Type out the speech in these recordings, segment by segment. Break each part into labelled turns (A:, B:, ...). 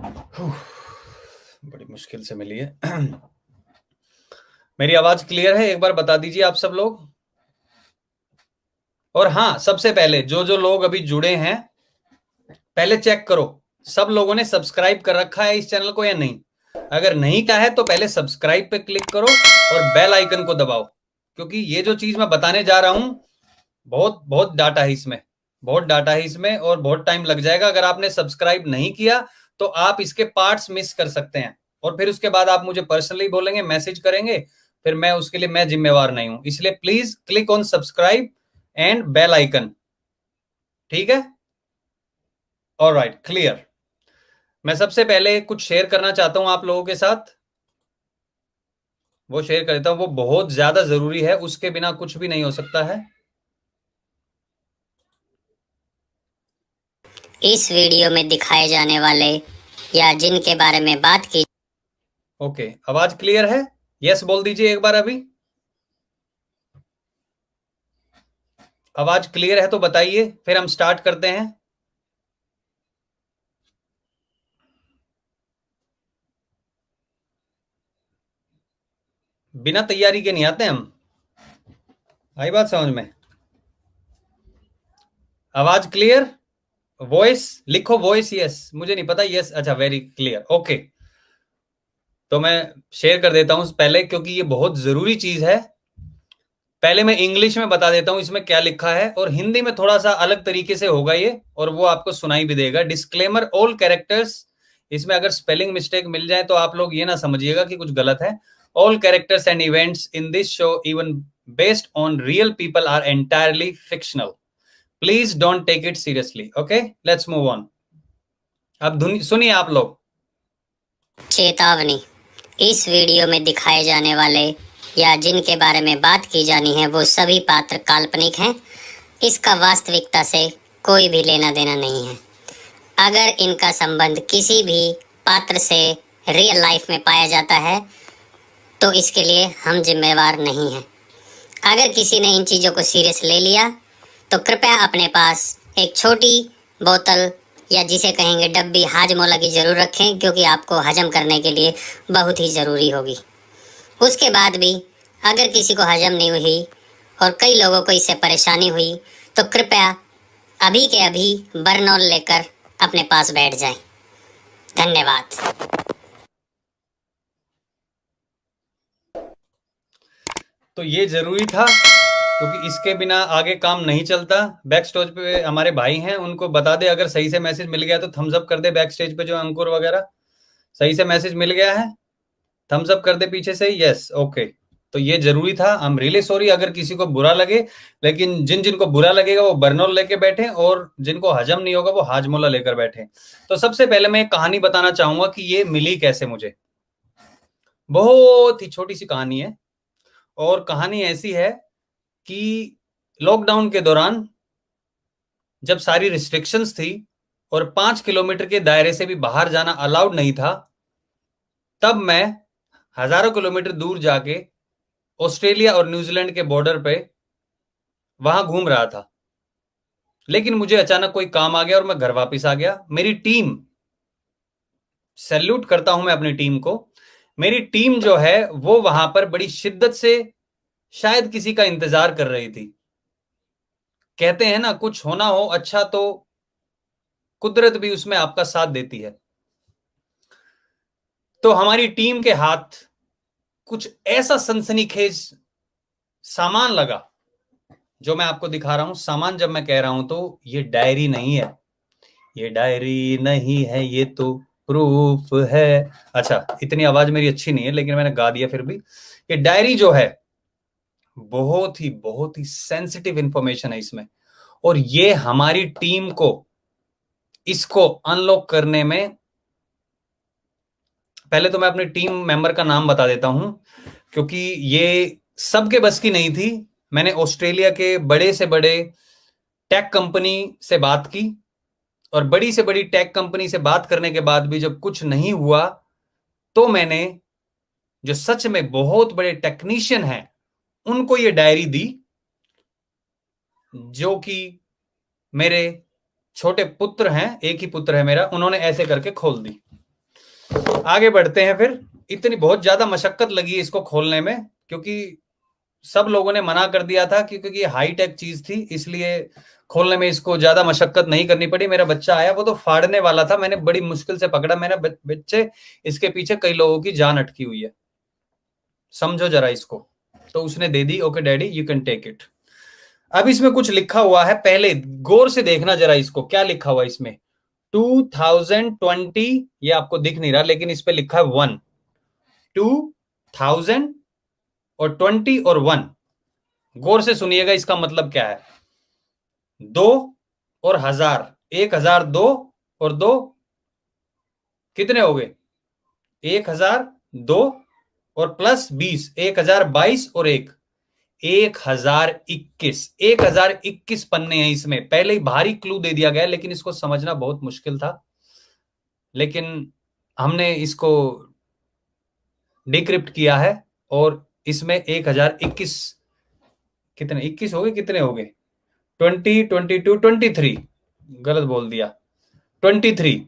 A: बड़ी मुश्किल से मिली है। मेरी आवाज क्लियर है? एक बार बता दीजिए आप सब लोग। और हाँ, सबसे पहले जो जो लोग अभी जुड़े हैं, पहले चेक करो सब लोगों ने सब्सक्राइब कर रखा है इस चैनल को या नहीं। अगर नहीं किया है तो पहले सब्सक्राइब पे क्लिक करो और बेल आइकन को दबाओ, क्योंकि ये जो चीज मैं बताने जा रहा हूं, बहुत बहुत डाटा है इसमें, बहुत डाटा है इसमें और बहुत टाइम लग जाएगा। अगर आपने सब्सक्राइब नहीं किया तो आप इसके पार्ट्स मिस कर सकते हैं, और फिर उसके बाद आप मुझे पर्सनली बोलेंगे, मैसेज करेंगे, फिर मैं उसके लिए मैं जिम्मेवार नहीं हूं। इसलिए please click on subscribe and bell icon. ठीक है? Alright, clear. मैं सबसे पहले कुछ शेयर करना चाहता हूं आप लोगों के साथ, वो शेयर कर देता हूं। वो बहुत ज्यादा जरूरी है, उसके बिना कुछ भी नहीं हो सकता है।
B: इस वीडियो में दिखाए जाने वाले या जिनके बारे में बात की।
A: ओके, आवाज क्लियर है? यस बोल दीजिए एक बार। अभी आवाज क्लियर है तो बताइए, फिर हम स्टार्ट करते हैं। बिना तैयारी के नहीं आते हम, आई बात समझ में? आवाज क्लियर? वॉइस लिखो, वॉइस यस, मुझे नहीं पता। यस, अच्छा, वेरी क्लियर, ओके। तो मैं शेयर कर देता हूं पहले, क्योंकि ये बहुत जरूरी चीज है। पहले मैं इंग्लिश में बता देता हूं इसमें क्या लिखा है, और हिंदी में थोड़ा सा अलग तरीके से होगा ये, और वो आपको सुनाई भी देगा। डिस्क्लेमर, ऑल कैरेक्टर्स, इसमें अगर स्पेलिंग मिस्टेक मिल जाए तो आप लोग ये ना समझिएगा कि कुछ गलत है। All characters and events in this show, even based on real people, are entirely fictional. Please don't take it seriously. Okay, let's move on. अब सुनिए आप लोग।
B: चेतावनी, इस वीडियो में दिखाए जाने वाले या जिनके बारे में बात की जानी है वो सभी पात्र काल्पनिक हैं। इसका वास्तविकता से कोई भी लेना देना नहीं है। अगर इनका संबंध किसी भी पात्र से रियल लाइफ में पाया जाता है तो इसके लिए हम जिम्मेवार नहीं हैं। अगर किसी ने इन चीज़ों को सीरियस ले लिया तो कृपया अपने पास एक छोटी बोतल या जिसे कहेंगे डब्बी हाजमोला की ज़रूर रखें, क्योंकि आपको हजम करने के लिए बहुत ही ज़रूरी होगी। उसके बाद भी अगर किसी को हजम नहीं हुई और कई लोगों को इससे परेशानी हुई तो कृपया अभी के अभी बर्नॉल लेकर अपने पास बैठ जाएं। धन्यवाद।
A: तो ये जरूरी था, क्योंकि इसके बिना आगे काम नहीं चलता। बैक स्टेज पे हमारे भाई हैं, उनको बता दे अगर सही से मैसेज मिल गया तो थम्स अप कर दे। बैक स्टेज पे जो अंकुर वगैरह, सही से मैसेज मिल गया है? थम्स अप कर दे पीछे से। Yes, okay. तो ये जरूरी था। आई एम रियली सॉरी अगर किसी को बुरा लगे, लेकिन जिन जिनको बुरा लगेगा वो बर्नोल लेके बैठे, और जिनको हजम नहीं होगा वो हाजमोला लेकर बैठे। तो सबसे पहले मैं एक कहानी बताना चाहूंगा कि ये मिली कैसे मुझे। बहुत ही छोटी सी कहानी है, और कहानी ऐसी है कि लॉकडाउन के दौरान जब सारी रिस्ट्रिक्शंस थी और 5 किलोमीटर के दायरे से भी बाहर जाना अलाउड नहीं था, तब मैं हजारों किलोमीटर दूर जाके ऑस्ट्रेलिया और न्यूजीलैंड के बॉर्डर पे वहां घूम रहा था। लेकिन मुझे अचानक कोई काम आ गया और मैं घर वापस आ गया। मेरी टीम, सैल्यूट करता हूं मैं अपनी टीम को, मेरी टीम जो है वो वहां पर बड़ी शिद्दत से शायद किसी का इंतजार कर रही थी। कहते हैं ना, कुछ होना हो अच्छा तो कुदरत भी उसमें आपका साथ देती है। तो हमारी टीम के हाथ कुछ ऐसा सनसनीखेज सामान लगा, जो मैं आपको दिखा रहा हूं। सामान जब मैं कह रहा हूं तो ये डायरी नहीं है, ये डायरी नहीं है, ये तो प्रूफ है। अच्छा, इतनी आवाज मेरी अच्छी नहीं है, लेकिन मैंने गा दिया फिर भी। ये डायरी जो है बहुत ही सेंसिटिव इंफॉर्मेशन है इसमें, और ये हमारी टीम को इसको अनलॉक करने में, पहले तो मैं अपनी टीम मेंबर का नाम बता देता हूं, क्योंकि ये सबके बस की नहीं थी। मैंने ऑस्ट्रेलिया के बड़े से बड़े टेक कंपनी से बात की, और बड़ी से बड़ी टेक कंपनी से बात करने के बाद भी जब कुछ नहीं हुआ, तो मैंने जो सच में बहुत बड़े टेक्नीशियन हैं उनको ये डायरी दी, जो कि मेरे छोटे पुत्र हैं, एक ही पुत्र है मेरा। उन्होंने ऐसे करके खोल दी। आगे बढ़ते हैं। फिर इतनी बहुत ज्यादा मशक्कत लगी इसको खोलने में, क्योंकि सब लोगों ने मना कर दिया था, क्योंकि ये हाई टेक चीज थी, इसलिए खोलने में इसको ज्यादा मशक्कत नहीं करनी पड़ी। मेरा बच्चा आया, वो तो फाड़ने वाला था, मैंने बड़ी मुश्किल से पकड़ा। मैंने बच्चे, इसके पीछे कई लोगों की जान अटकी हुई है, समझो जरा इसको। तो उसने दे दी, okay daddy you can take it. अब इसमें कुछ लिखा हुआ है, पहले गौर से देखना जरा इसको, क्या लिखा हुआ है इसमें। 2020, ये आपको दिख नहीं रहा लेकिन इस पे लिखा है 1, 2000 और 20 और 1। गौर से सुनिएगा, इसका मतलब क्या है। 2 और 1000, 1002 और 2 कितने हो गए, 1002 और प्लस 20, 1022 और 1, 1021। 1021 पन्ने हैं इसमें, पहले ही भारी क्लू दे दिया गया, लेकिन इसको समझना बहुत मुश्किल था। लेकिन हमने इसको डिक्रिप्ट किया है, और इसमें 1021 कितने, 21 हो गए, कितने हो गए, 20, 22, 23, गलत बोल दिया, 23।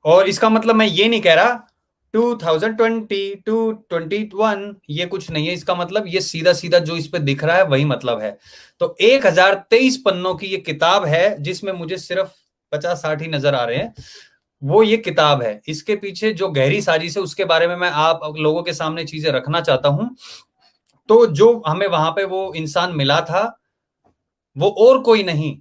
A: और इसका मतलब मैं ये नहीं कह रहा 2020 टू 21, ये कुछ नहीं है इसका मतलब, ये सीधा सीधा जो इस पे दिख रहा है वही मतलब है। तो 1023 पन्नों की ये किताब है, जिसमें मुझे सिर्फ 50-60 ही नजर आ रहे हैं। वो ये किताब है, इसके पीछे जो गहरी साजिश है उसके बारे में मैं आप लोगों के सामने चीजें रखना चाहता हूं। तो जो हमें वहां पे वो इंसान मिला था, वो और कोई नहीं,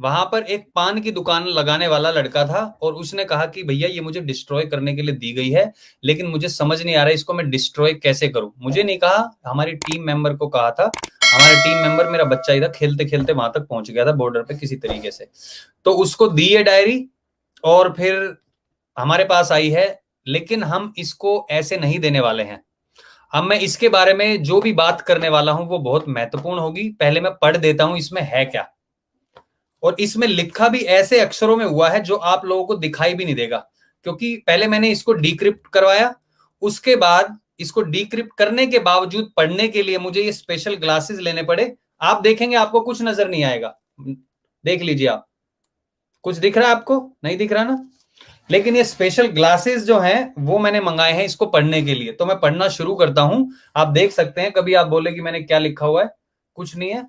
A: वहां पर एक पान की दुकान लगाने वाला लड़का था, और उसने कहा कि भैया ये मुझे डिस्ट्रॉय करने के लिए दी गई है, लेकिन मुझे समझ नहीं आ रहा है इसको मैं डिस्ट्रॉय कैसे करूं। मुझे नहीं कहा, हमारी टीम मेंबर को कहा था। हमारा टीम मेंबर, मेरा बच्चा इधर खेलते खेलते वहां तक पहुंच गया था बॉर्डर पे किसी तरीके से, तो उसको दी है डायरी, और फिर हमारे पास आई है। लेकिन हम इसको ऐसे नहीं देने वाले हैं। अब मैं इसके बारे में जो भी बात करने वाला हूं वो बहुत महत्वपूर्ण होगी। पहले मैं पढ़ देता हूं इसमें है क्या, और इसमें लिखा भी ऐसे अक्षरों में हुआ है जो आप लोगों को दिखाई भी नहीं देगा, क्योंकि पहले मैंने इसको डिक्रिप्ट करवाया, उसके बाद इसको डिक्रिप्ट करने के बावजूद पढ़ने के लिए मुझे ये स्पेशल ग्लासेस लेने पड़े। आप देखेंगे आपको कुछ नजर नहीं आएगा, देख लीजिए आप, कुछ दिख रहा है आपको, नहीं दिख रहा ना, लेकिन ये स्पेशल ग्लासेस जो हैं वो मैंने मंगाए हैं इसको पढ़ने के लिए। तो मैं पढ़ना शुरू करता हूं, आप देख सकते हैं। कभी आप बोले कि मैंने क्या लिखा हुआ है, कुछ नहीं है,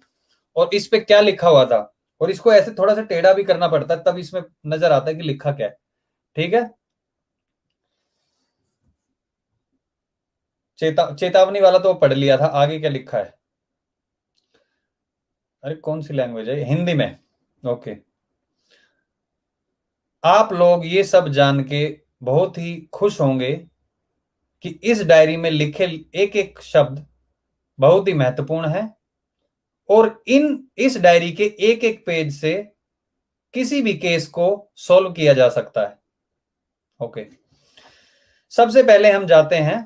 A: और इस पे क्या लिखा हुआ था, और इसको ऐसे थोड़ा सा टेढ़ा भी करना पड़ता है, तब इसमें नजर आता है कि लिखा क्या है। ठीक है, चेतावनी वाला तो पढ़ लिया था, आगे क्या लिखा है। अरे कौन सी लैंग्वेज है, हिंदी में, ओके। आप लोग ये सब जान के बहुत ही खुश होंगे कि इस डायरी में लिखे एक एक शब्द बहुत ही महत्वपूर्ण है, और इस डायरी के एक एक पेज से किसी भी केस को सॉल्व किया जा सकता है। ओके, सबसे पहले हम जाते हैं,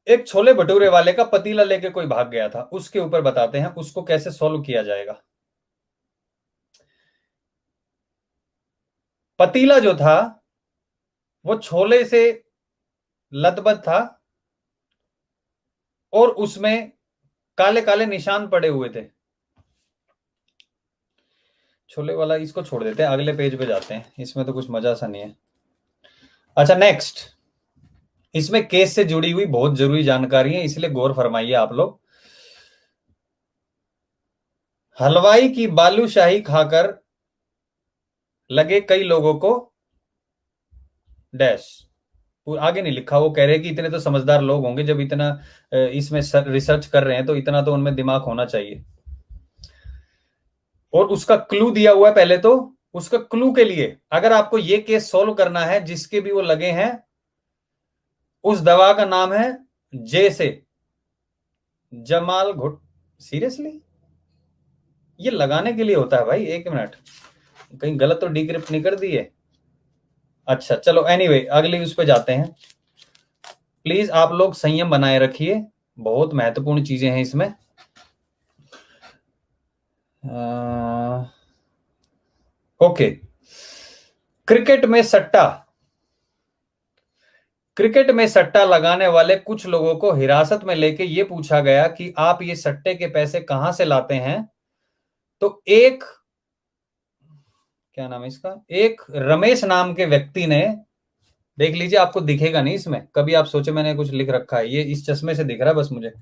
A: एक छोले भटूरे वाले का पतीला लेके कोई भाग गया था, उसके ऊपर बताते हैं उसको कैसे सॉल्व किया जाएगा। पतीला जो था वो छोले से लदबद था, और उसमें काले काले निशान पड़े हुए थे। छोले वाला इसको छोड़ देते हैं, अगले पेज पे जाते हैं, इसमें तो कुछ मजा सा नहीं है। अच्छा नेक्स्ट, इसमें केस से जुड़ी हुई बहुत जरूरी जानकारी है, इसलिए गौर फरमाइए आप लोग। हलवाई की बालूशाही खाकर लगे कई लोगों को डैश, आगे नहीं लिखा, वो कह रहे हैं कि इतने तो समझदार लोग होंगे, जब इतना इसमें रिसर्च कर रहे हैं तो इतना तो उनमें दिमाग होना चाहिए। और उसका क्लू दिया हुआ है पहले, तो उसका क्लू के लिए अगर आपको ये केस सॉल्व करना है, जिसके भी वो लगे हैं, उस दवा का नाम है जे से जमाल घुट। सीरियसली ये लगाने के लिए होता है भाई, एक मिनट, कहीं गलत तो डिक्रिप्ट नहीं कर दिए। अच्छा चलो एनीवे, अगली उस पे जाते हैं। प्लीज आप लोग संयम बनाए रखिए, बहुत महत्वपूर्ण चीजें हैं इसमें। ओके, क्रिकेट में सट्टा लगाने वाले कुछ लोगों को हिरासत में लेके ये पूछा गया कि आप ये सट्टे के पैसे कहां से लाते हैं। तो एक क्या नाम है इसका, एक रमेश नाम के व्यक्ति ने, देख लीजिए आपको दिखेगा नहीं इसमें, कभी आप सोचे मैंने कुछ लिख रखा है, ये इस चश्मे से दिख रहा है बस मुझे।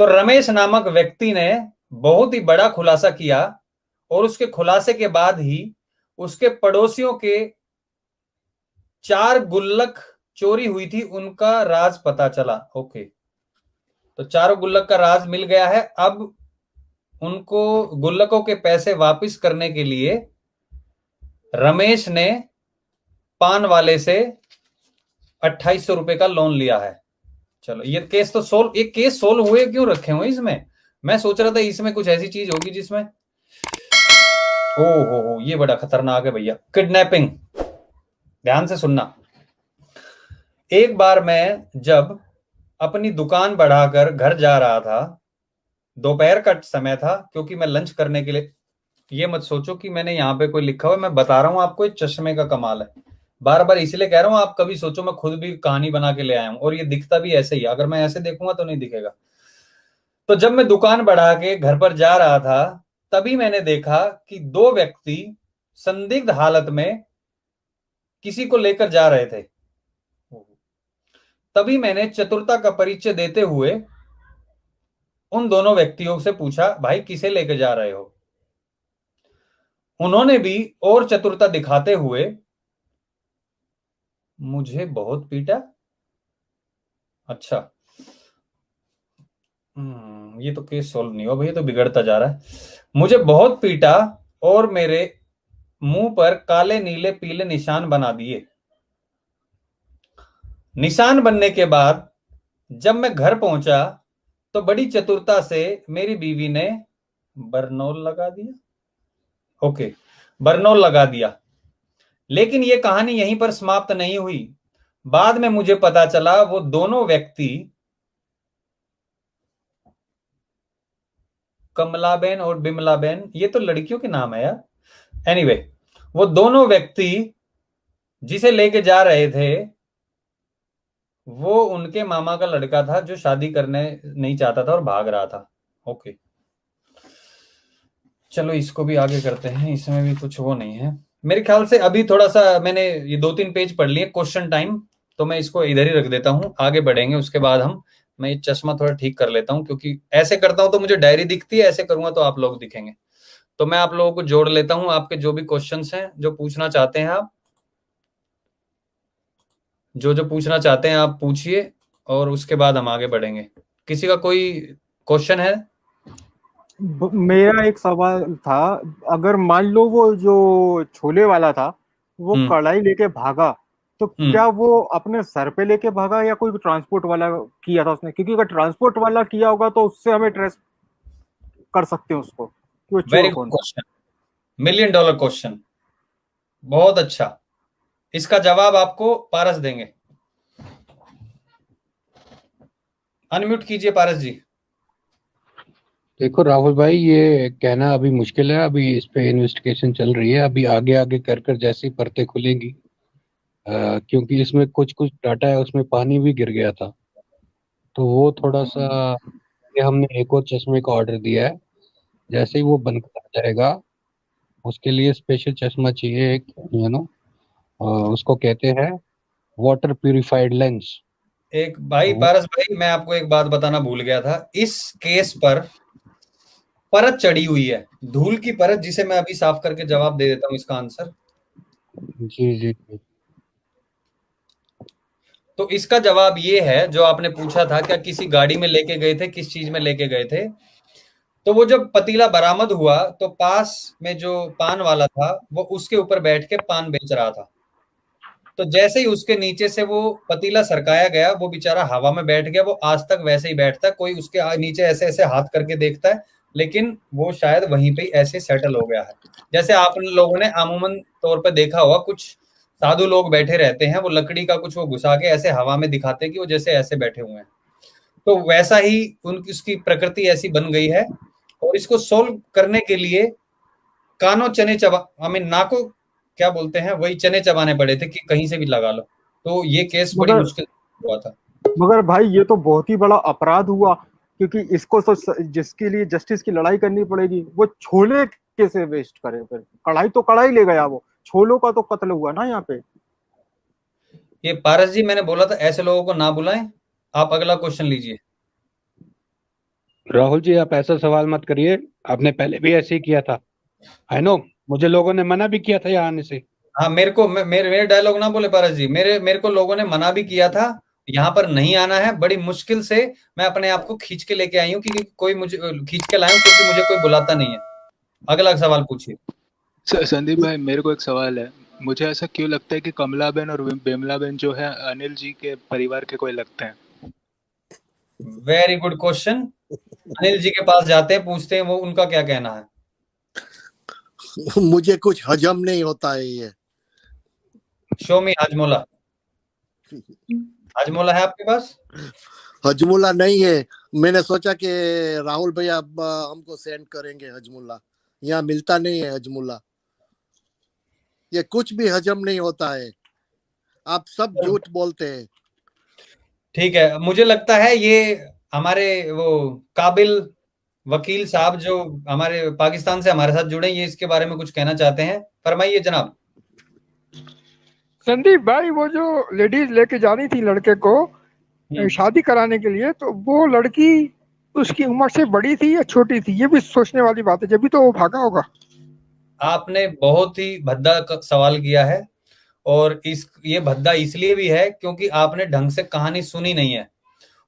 A: तो रमेश नामक व्यक्ति ने बहुत ही बड़ा खुलासा किया, और उसके खुलासे के बाद ही उसके पड़ोसियों के 4 गुल्लक चोरी हुई थी उनका राज पता चला। ओके, तो 4 गुल्लक का राज मिल गया है। अब उनको गुल्लकों के पैसे वापस करने के लिए रमेश ने पान वाले से 2800 रुपए का लोन लिया है। चलो ये केस तो सोल्व, ये केस सोल्व हुए क्यों रखे हुए इसमें, मैं सोच रहा था इसमें कुछ ऐसी चीज होगी जिसमें, ओ हो, ये बड़ा खतरनाक है भैया, किडनैपिंग। ध्यान से सुनना। एक बार मैं जब अपनी दुकान बढ़ाकर घर जा रहा था, दोपहर का समय था, क्योंकि मैं लंच करने के लिए, ये मत सोचो कि मैंने यहाँ पे कोई लिखा हुआ है, मैं बता रहा हूँ आपको, एक चश्मे का कमाल है, बार बार इसलिए कह रहा हूँ, आप कभी सोचो मैं खुद भी कहानी बना के ले आया हूँ, और ये दिखता भी ऐसे ही, अगर मैं ऐसे देखूंगा तो नहीं दिखेगा। तो जब मैं दुकान बढ़ा के घर पर जा रहा था, तभी मैंने देखा कि 2 व्यक्ति संदिग्ध हालत में किसी को लेकर जा रहे थे। तभी मैंने चतुरता का परिचय देते हुए उन दोनों व्यक्तियों से पूछा, भाई किसे लेकर जा रहे हो? उन्होंने भी और चतुरता दिखाते हुए मुझे बहुत पीटा। अच्छा, ये तो केस सॉल्व नहीं हुआ भैया, तो बिगड़ता जा रहा है। मुझे बहुत पीटा और मेरे मुंह पर काले नीले पीले निशान बना दिए। निशान बनने के बाद जब मैं घर पहुंचा तो बड़ी चतुरता से मेरी बीवी ने बरनौल लगा दिया। ओके, बरनौल लगा दिया। लेकिन यह कहानी यहीं पर समाप्त नहीं हुई। बाद में मुझे पता चला वो दोनों व्यक्ति, कमलाबेन और बिमलाबेन, ये तो लड़कियों के नाम है यार। एनीवे, वो दोनों व्यक्ति जिसे लेके जा रहे थे वो उनके मामा का लड़का था, जो शादी करने नहीं चाहता था और भाग रहा था। ओके, चलो इसको भी आगे करते हैं, इसमें भी कुछ वो नहीं है मेरे ख्याल से। अभी थोड़ा सा मैंने ये 2-3 पेज पढ़ लिए, क्वेश्चन टाइम, तो मैं इसको इधर ही रख देता हूँ, आगे बढ़ेंगे उसके बाद हम। मैं ये चश्मा थोड़ा ठीक कर लेता हूँ, क्योंकि ऐसे करता हूँ तो मुझे डायरी दिखती है, ऐसे करूंगा तो आप लोग दिखेंगे। तो मैं आप लोगों को जोड़ लेता हूँ, आपके जो भी क्वेश्चंस हैं, जो पूछना चाहते हैं आप, जो पूछना चाहते हैं आप पूछिए, और उसके बाद हम आगे बढ़ेंगे। किसी का कोई क्वेश्चन है?
C: मेरा एक सवाल था, अगर मान लो वो जो छोले वाला था वो कढ़ाई लेके भागा, तो क्या वो अपने सर पे लेके भागा या कोई ट्रांसपोर्ट वाला किया था उसने? क्योंकि अगर ट्रांसपोर्ट वाला किया होगा तो उससे हमें ट्रेस कर सकते हैं उसको कि वो
A: वेरी
C: चोर
A: गुड
C: कौन।
A: क्वेश्चन, $1 मिलियन क्वेश्चन, बहुत अच्छा। इसका जवाब आपको पारस देंगे। अनम्यूट कीजिए पारस जी।
D: देखो राहुल भाई, ये कहना अभी मुश्किल है, अभी इस पे इन्वेस्टिगेशन चल रही है, अभी आगे आगे कर कर जैसी परतें खुलेंगी, क्योंकि इसमें कुछ कुछ डाटा है, उसमें पानी भी गिर गया था, तो वो थोड़ा सा, ये हमने एक और चश्मे का ऑर्डर दिया है, जैसे ही वो बनकर आ जाएगा, उसके लिए स्पेशल चश्मा चाहिए एक, उसको कहते हैं वाटर प्यूरिफाइड लेंस।
A: एक भाई, पारस भाई, मैं आपको एक बात बताना भूल गया था, इस केस पर परत चढ़ी हुई है, धूल की परत, जिसे मैं अभी साफ करके जवाब दे देता हूँ इसका आंसर।
D: जी जी जी।
A: तो इसका जवाब ये है, जो आपने पूछा था, क्या किसी गाड़ी में लेके गए थे, किस चीज में लेके गए थे? तो वो जब पतीला बरामद हुआ तो पास में जो पान वाला था वो उसके ऊपर बैठ के पान बेच रहा था। तो जैसे ही उसके नीचे से वो पतीला सरकाया गया, वो बेचारा हवा में बैठ गया। वो आज तक वैसे ही बैठता है, कोई उसके नीचे ऐसे ऐसे हाथ करके देखता है, लेकिन वो शायद वहीं पे ही ऐसे सेटल हो गया है। जैसे आप लोगों ने अमूमन तौर पर देखा होगा, कुछ साधु लोग बैठे रहते हैं, वो लकड़ी का कुछ वो घुसा के ऐसे हवा में दिखाते हैं कि वो जैसे ऐसे बैठे हुए हैं। तो वैसा ही उनकी उसकी प्रकृति ऐसी बन गई है। और इसको सोल्व करने के लिए कानों चने चबा, नाकों क्या बोलते हैं, वही चने चबाने पड़े थे कि कहीं से भी लगा लो। तो ये केस बड़ी मुश्किल हुआ था।
C: मगर भाई ये तो बहुत ही बड़ा अपराध हुआ, क्योंकि इसको तो जिसके लिए जस्टिस की लड़ाई करनी पड़ेगी, वो छोले कैसे वेस्ट करे? फिर कढ़ाई तो कढ़ाई ले गया, वो छोलों का तो कत्ल हुआ ना यहाँ पे।
A: ये पारस जी, मैंने बोला था ऐसे लोगों को ना बुलाएं। आप अगला क्वेश्चन लीजिए।
D: राहुल जी, आप ऐसा सवाल मत करिए, आपने पहले भी ऐसे ही किया था। आई नो, मुझे लोगों ने मना भी किया था यहाँ आने से।
A: हाँ, मेरे डायलॉग ना बोले पारस जी। मेरे को लोगों ने मना भी किया था, यहाँ पर नहीं आना है। बड़ी मुश्किल से मैं अपने आप को खींच के लेके आई हूँ, क्योंकि कोई मुझे खींच के लाया हूँ, क्योंकि मुझे कोई बुलाता नहीं है। अगला सवाल पूछिए।
E: संदीप भाई, मेरे को एक सवाल है। मुझे ऐसा क्यों लगता है कि कमलाबेन और बिमलाबेन जो है अनिल जी के परिवार के कोई लगते हैं?
A: Very good question. Anil ji के पास जाते हैं, पूछते हैं वो उनका क्या कहना है।
F: मुझे कुछ हजम नहीं होता है ये।
A: शो मी हाजमोला। हाजमोला है आपके पास?
F: हजमुल्ला नहीं है। मैंने सोचा कि राहुल भैया अब हमको सेंड करेंगे हजमुल्ला। यहाँ मिलता नहीं है हजमुल्ला। ये कुछ भी हजम नहीं होता है। आप सब झूठ बोलते हैं।
A: ठीक है, मुझे लगता है ये हमारे वो काबिल वकील साहब जो हमारे पाकिस्तान से हमारे साथ जुड़े, ये इसके बारे में कुछ कहना चाहते हैं। फरमाइए जनाब।
G: संदीप भाई, वो जो लेडीज लेके जा रही थी लड़के को शादी कराने के लिए, तो वो लड़की उसकी उम्र से बड़ी थी या छोटी थी? ये भी सोचने वाली बात है, जब भी तो वो भागा होगा।
A: आपने बहुत ही भद्दा सवाल किया है, और ये भद्दा इसलिए भी है क्योंकि आपने ढंग से कहानी सुनी नहीं है।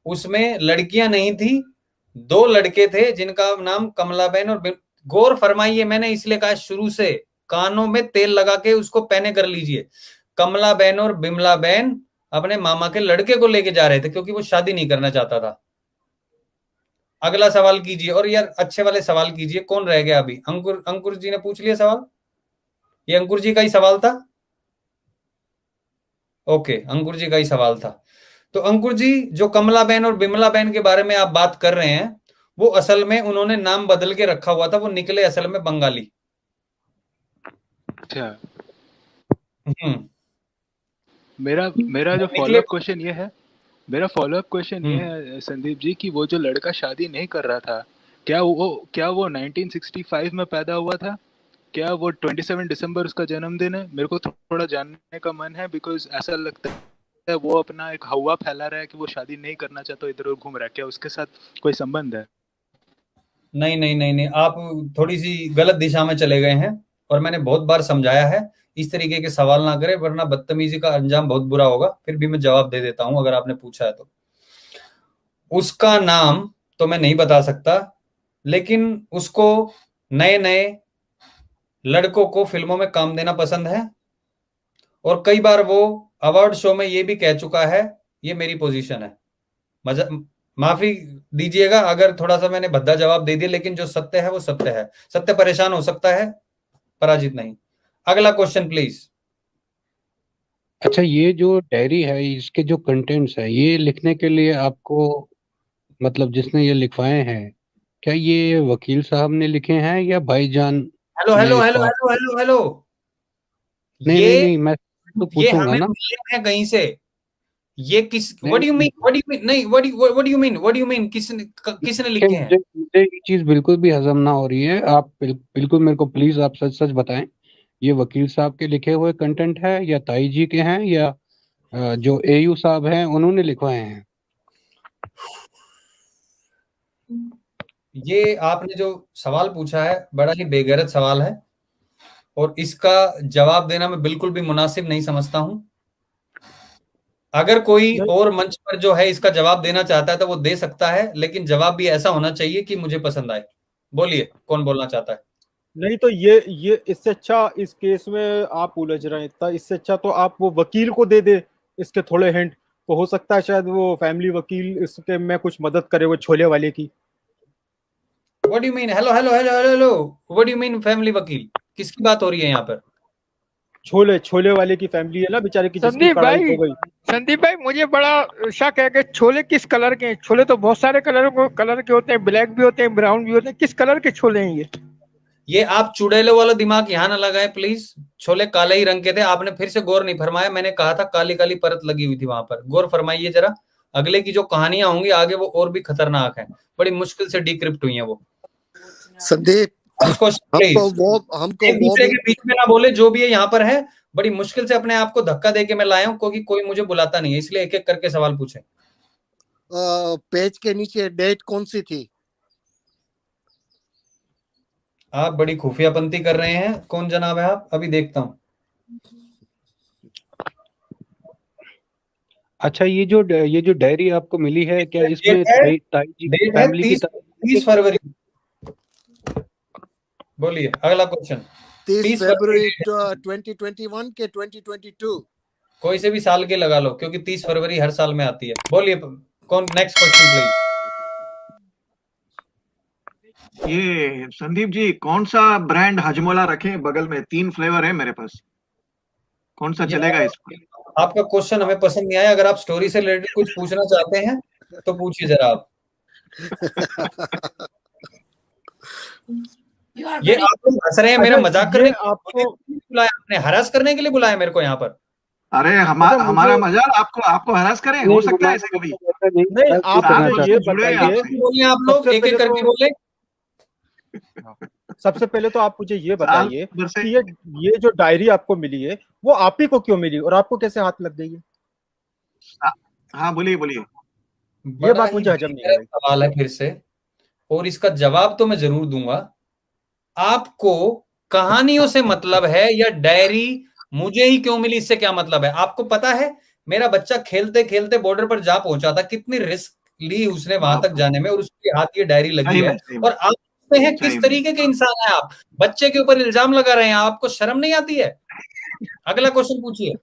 A: उसमें लड़कियां नहीं थी, 2 लड़के थे जिनका नाम कमलाबेन और गौर फरमाइए, मैंने इसलिए कहा शुरू से, कानों में तेल लगा के उसको पहने कर लीजिए। कमलाबेन और बिमलाबेन अपने मामा के लड़के को लेके जा रहे थे, क्योंकि वो शादी नहीं करना चाहता था। अगला सवाल कीजिए, और यार अच्छे वाले सवाल कीजिए। कौन रह गया अभी? अंकुर जी ने पूछ लिया सवाल। ये अंकुर जी का ही सवाल था। ओके, अंकुर जी का ही सवाल था। तो अंकुर जी, जो कमलाबेन और बिमलाबेन के बारे में आप बात कर रहे हैं, वो असल में उन्होंने नाम बदल के रखा हुआ था। वो निकले असल में बंगाली।
E: अच्छा,
A: मेरा
E: मेरा जो फॉलोअप क्वेश्चन ये है, मेरा फॉलोअप क्वेश्चन ये है संदीप जी, कि वो जो लड़का शादी नहीं कर रहा था, क्या वो 1965 में पैदा हुआ था? क्या वो 27 दिसंबर उसका जन्मदिन है? मेरे को थोड़ा जानने का मन है, बिकॉज ऐसा लगता है वो अपना एक हवा फैला रहा है कि वो शादी नहीं करना चाहता, इधर उधर घूम रहा है। क्या उसके साथ कोई संबंध है?
A: नहीं नहीं नहीं नहीं, आप थोड़ी सी गलत दिशा में चले गए हैं, और मैंने बहुत बार समझाया है इस तरीके के सवाल ना करें, वरना बदतमीजी का अंजाम बहुत बुरा होगा। फिर भी मैं जवाब दे देता हूं, अगर आपने पूछा है तो। उसका नाम तो मैं नहीं बता सकता, लेकिन उसको नए नए लड़कों को फिल्मों में काम देना पसंद है, और कई बार वो अवार्ड शो में ये भी कह चुका है, ये मेरी पोजीशन है। माफी दीजिएगा अगर थोड़ा सा मैंने भद्दा जवाब दे दिया, लेकिन जो सत्य है वो सत्य है। सत्य परेशान हो सकता है, पराजित नहीं। अगला क्वेश्चन प्लीज।
D: अच्छा, ये जो डायरी है, इसके जो कंटेंट्स है, ये लिखने के लिए आपको, मतलब जिसने ये लिखवाए हैं, क्या ये वकील साहब ने लिखे हैं या भाईजान
A: हेलो
D: ने
A: हेलो
D: इसको
A: हेलो
D: आप...
A: हेलो हेलो हेलो।
D: नहीं नहीं
A: ये
D: नहीं, मैं तो
A: ये
D: पूछूंगा
A: हमें
D: ना।
A: मिले हैं कहीं से। ये किस, व्हाट डू यू
D: नहीं,
A: mean, what do you mean, नहीं, व्हाट डू यू मीन, किसने
D: मुझे
A: लिखे हैं?
D: मुझे मुझे ये चीज बिल्कुल भी हजम ना हो रही है। आप बिल्कुल मेरे को प्लीज आप सच सच बताएं, ये वकील साहब के लिखे हुए कंटेंट है या ताई जी के हैं या जो एयू साहब हैं उन्होंने लिखवाए हैं?
A: ये आपने जो सवाल पूछा है बड़ा ही बेगैरत सवाल है, और इसका जवाब देना मैं बिल्कुल भी मुनासिब नहीं समझता हूं। अगर कोई और मंच पर जो है इसका जवाब देना चाहता है तो वो दे सकता है, लेकिन जवाब भी ऐसा होना चाहिए कि मुझे पसंद आए। बोलिए, कौन बोलना चाहता है?
C: नहीं तो ये इससे अच्छा, इस केस में आप उलझ रहे हैं इतना, इससे अच्छा तो आप वो वकील को दे दे इसके थोड़े हिंट, तो हो सकता है शायद वो फैमिली वकील इसके में कुछ मदद करे, वो छोले वाले की।
A: What do mean, hello hello hello hello, what do mean family वकील? किसकी बात हो रही है यहाँ पर?
C: छोले वाले की फैमिली है ना बेचारे की, जिसकी
G: संदीप
C: कड़ाई
G: भाई,
C: हो गई।
G: संदीप भाई, मुझे बड़ा शक है कि छोले किस कलर के हैं। छोले तो बहुत सारे कलर के होते हैं, ब्लैक भी होते हैं, ब्राउन भी होते हैं। किस कलर के छोले हैं
A: ये आप चुड़ैलों वाला दिमाग यहाँ ना लगाए प्लीज। छोले काले ही रंग के थे, आपने फिर से गौर नहीं फरमाया। मैंने कहा था काली काली परत लगी हुई थी वहां पर, गौर फरमाइए जरा। अगले की जो कहानियां होंगी आगे वो और भी खतरनाक है, बड़ी मुश्किल से डिक्रिप्ट हुई है वो।
F: Sandeep,
A: next question please.
F: हमको
A: एक
F: वो
A: दूसरे
F: भी
A: के बीच में ना बोले, जो भी है यहाँ पर है। बड़ी मुश्किल से अपने आप को धक्का देके मैं लाया हूँ, क्योंकि कोई मुझे बुलाता नहीं है, इसलिए एक एक करके सवाल पूछे।
F: पेज के नीचे डेट कौन सी थी?
A: आप बड़ी खुफियापंती कर रहे हैं। कौन जनाब है आप? अभी देखता हूँ।
D: अच्छा, ये जो डायरी आपको मिली है, क्या इसमें ताई जी की
A: डेट है
D: फैमिली की
A: 30 फरवरी। बोलिए अगला क्वेश्चन।
F: 30 फरवरी 2021 के 2022?
A: कोई से भी साल के लगा लो, क्योंकि 30 फरवरी हर साल में आती है। बोलिए कौन? Next question please.
H: ये संदीप जी, कौन सा ब्रांड हजमोला रखें बगल में? 3 फ्लेवर है मेरे पास, कौन सा चलेगा इस पर?
A: आपका क्वेश्चन हमें पसंद नहीं आया। अगर आप स्टोरी से रिलेटेड कुछ पूछना चाहते हैं तो पूछिए जरा आप। ये आप लोग हंस रहे हैं मेरा मजाक करने
C: आपको
A: बुलाया? आपने हरास करने के लिए बुलाया मेरे को यहाँ पर?
H: अरे हमारा मजाक आपको हरास करें? हो सकता है ऐसे कभी?
C: नहीं, आप मुझे ये बताइए,
A: बोलिए आप लोग एक एक करके बोले।
C: सबसे पहले तो आप मुझे ये बताइए कि ये जो डायरी आपको मिली है वो आप ही को क्यों मिली और आपको कैसे हाथ लग गई है?
H: हाँ बोलिए बोलिए।
C: ये बात मुझे हजम नहीं आई।
A: सवाल है फिर से, और इसका जवाब तो मैं जरूर दूंगा। आपको कहानियों से मतलब है या डायरी मुझे ही क्यों मिली इससे क्या मतलब है? आपको पता है मेरा बच्चा खेलते खेलते बॉर्डर पर जा पहुंचा था, कितनी रिस्क ली उसने वहां तक जाने में, और उसके हाथ ये डायरी लगी है। और आप हैं किस तरीके के इंसान है आप? बच्चे के ऊपर इल्जाम लगा रहे हैं, आपको शर्म नहीं आती है? अगला क्वेश्चन पूछिए।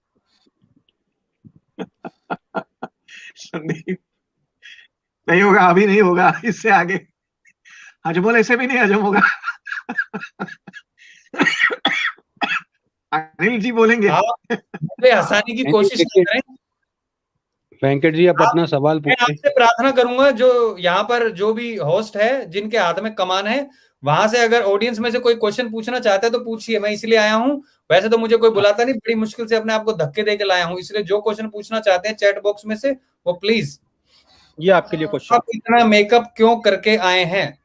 H: संदीप, नहीं होगा, अभी नहीं होगा, इससे आगे हजमोल ऐसे भी नहीं हजम होगा। अनिल जी बोलेंगे।
A: आप हंसाने की कोशिश कर रहे हैं।
D: वेंकट जी, आप अपना सवाल
A: मैं
D: पूछिए।
A: आपसे प्रार्थना करूंगा, जो यहाँ पर जो भी होस्ट है जिनके हाथ में कमान है, वहां से अगर ऑडियंस में से कोई क्वेश्चन पूछना चाहता है तो पूछिए। मैं इसलिए आया हूँ, वैसे तो मुझे कोई बुलाता नहीं, बड़ी मुश्किल से अपने आप को धक्के देके लाया हूँ, इसलिए जो क्वेश्चन पूछना चाहते हैं चैट बॉक्स में से वो प्लीज।
C: ये आपके लिए क्वेश्चन।
A: आप इतना मेकअप क्यों करके आए हैं?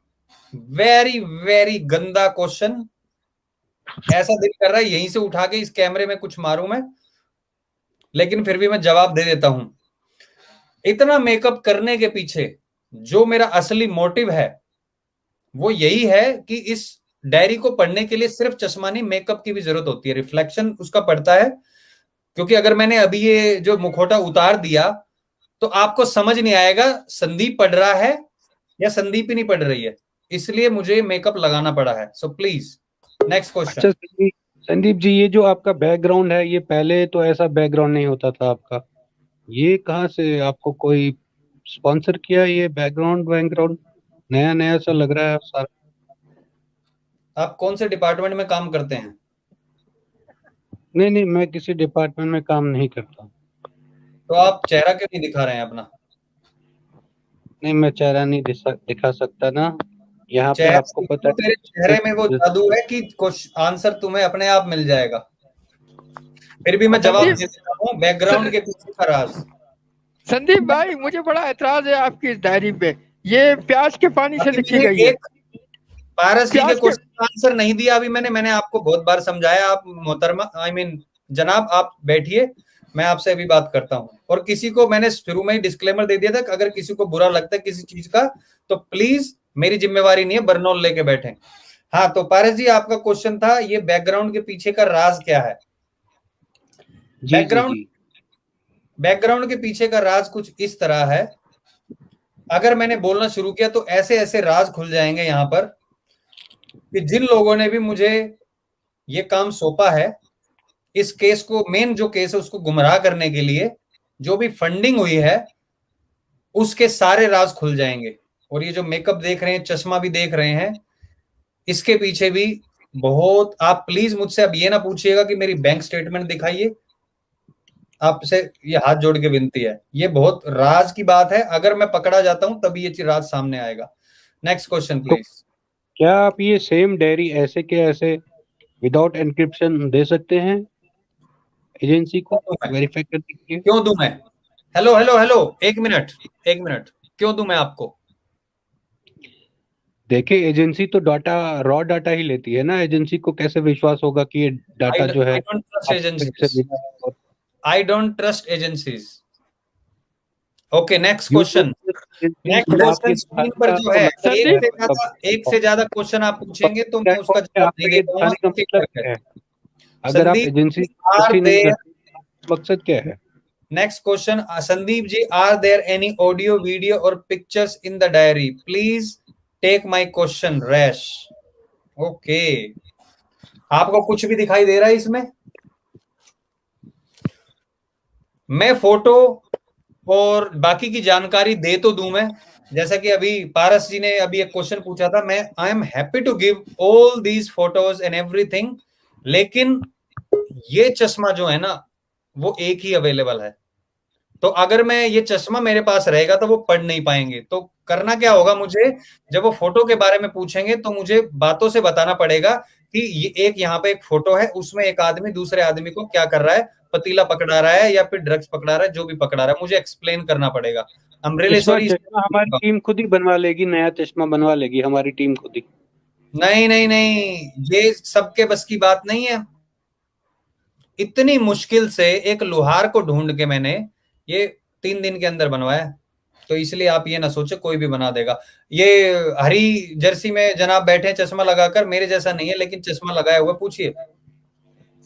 A: वेरी वेरी गंदा क्वेश्चन। ऐसा दिल कर रहा है यहीं से उठा के इस कैमरे में कुछ मारूं मैं, लेकिन फिर भी मैं जवाब दे देता हूं। इतना मेकअप करने के पीछे जो मेरा असली मोटिव है वो यही है कि इस डायरी को पढ़ने के लिए सिर्फ चश्मा नहीं, मेकअप की भी जरूरत होती है, रिफ्लेक्शन उसका पड़ता है। क्योंकि अगर मैंने अभी ये जो मुखौटा उतार दिया तो आपको समझ नहीं आएगा संदीप पढ़ रहा है या संदीप ही नहीं पढ़ रही है, इसलिए मुझे मेकअप लगाना पड़ा है। So please next question.
D: अच्छा संदीप जी, ये जो आपका बैकग्राउंड है, ये पहले तो ऐसा बैकग्राउंड नहीं होता था आपका। ये कहाँ से आपको कोई स्पॉन्सर किया? ये बैकग्राउंड नया नया सा लग रहा है सारा।
A: आप कौन से डिपार्टमेंट में काम करते हैं?
D: नहीं, मैं किसी डिपार्टमेंट में काम नहीं करता।
A: तो आप चेहरा क्यों नहीं दिखा रहे हैं अपना?
D: नहीं, मैं चेहरा नहीं दिखा सकता ना। यहाँ पर आपको पता है
A: तेरे चेहरे में वो जादू है कि कुछ आंसर तुम्हें अपने आप मिल जाएगा। फिर भी मैं जवाब दे देता हूँ, बैकग्राउंड के पीछे का राज।
G: संदीप भाई, मुझे बड़ा एतराज है आपकी इस डायरी पे। ये प्याज के पानी से लिखी गई है।
A: पारस जी के क्वेश्चन का आंसर नहीं दिया अभी मैंने आपको बहुत बार समझाया। आप मोहतरमा जनाब आप बैठिए, मैं आपसे अभी बात करता हूँ। और किसी को मैंने शुरू में ही डिस्क्लेमर दे दिया था कि अगर किसी को बुरा लगता है किसी चीज का तो प्लीज, मेरी जिम्मेवारी नहीं है, बर्नौल लेके बैठे। हाँ, तो पारस जी आपका क्वेश्चन था ये बैकग्राउंड के पीछे का राज क्या है? बैकग्राउंड के पीछे का राज कुछ इस तरह है। अगर मैंने बोलना शुरू किया तो ऐसे ऐसे राज खुल जाएंगे यहाँ पर कि जिन लोगों ने भी मुझे ये काम सौंपा है, इस केस को, मेन जो केस है उसको गुमराह करने के लिए जो भी फंडिंग हुई है, उसके सारे राज खुल जाएंगे। और ये जो मेकअप देख रहे हैं, चश्मा भी देख रहे हैं, इसके पीछे भी बहुत, आप प्लीज मुझसे अब ये ना पूछिएगा कि मेरी बैंक स्टेटमेंट दिखाइए, आपसे ये हाथ जोड़ के विनती है। ये बहुत राज की बात है, अगर मैं पकड़ा जाता हूं तभी ये राज सामने आएगा। Next question please.
D: क्या आप ये सेम डायरी ऐसे के ऐसे विदाउट एनक्रिप्शन दे सकते हैं एजेंसी को वेरीफाई करने के लिए?
A: क्यों दूं मैं? हेलो, एक मिनट, क्यों दूं मैं आपको?
D: देखिए एजेंसी तो डाटा रॉ डाटा ही लेती है ना, एजेंसी को कैसे विश्वास होगा कि ये डाटा जो है
A: I don't trust
D: आपको कहीं से
A: agencies.
D: मिला है? और
A: I don't trust agencies. Okay, next
D: you
A: question.
D: don't
A: next
D: तो आपकी
A: क्वेश्चन स्क्रीन पर
D: दिखाने
A: जो
D: का
A: है,
D: मतलब
G: संदीप
D: क्या है?
A: एक से ज्यादा क्वेश्चन आप पूछेंगे तो मैं उसका जवाब
D: आपका
A: नहीं
D: ये
A: दे पाऊंगा।
D: दिखाने का
A: एक-एक
D: मतलब
A: करके।
D: क्या है? अगर आप
A: संदीप
D: एजेंसी
A: आर
D: नहीं
A: देयर
D: करते, मकसद क्या है?
A: Next question, Sandeep ji, are there any audio video और pictures in the diary? Please take my question rash. Okay, आपको कुछ भी दिखाई दे रहा है इसमें? मैं फोटो और बाकी की जानकारी दे तो दूं मैं, जैसा कि अभी पारस जी ने अभी एक क्वेश्चन पूछा था, मैं I am happy to give all these photos and everything, लेकिन ये चश्मा जो है ना वो एक ही अवेलेबल है। तो अगर मैं ये चश्मा मेरे पास रहेगा तो वो पढ़ नहीं पाएंगे। तो करना क्या होगा, मुझे जब वो फोटो के बारे में पूछेंगे तो मुझे बातों से बताना पड़ेगा कि ये एक यहाँ पे एक फोटो है, उसमें एक आदमी दूसरे आदमी को क्या कर रहा है, पतीला पकड़ा रहा है या फिर ड्रग्स पकड़ा रहा है, जो भी पकड़ा रहा है मुझे एक्सप्लेन करना पड़ेगा। आई एम रियली
D: चश्मा
A: सॉरी।
D: चश्मा हमारी टीम खुद ही बनवा लेगी, नया चश्मा बनवा लेगी हमारी टीम खुद ही।
A: नहीं नहीं नहीं, ये सबके बस की बात नहीं है। इतनी मुश्किल से एक लोहार को ढूंढ के मैंने ये 3 दिन के अंदर बनवाया, तो इसलिए आप ये ना सोचे कोई भी बना देगा। ये हरी जर्सी में जनाब बैठे हैं चश्मा लगाकर, मेरे जैसा नहीं है लेकिन चश्मा लगाया हुआ, पूछिए।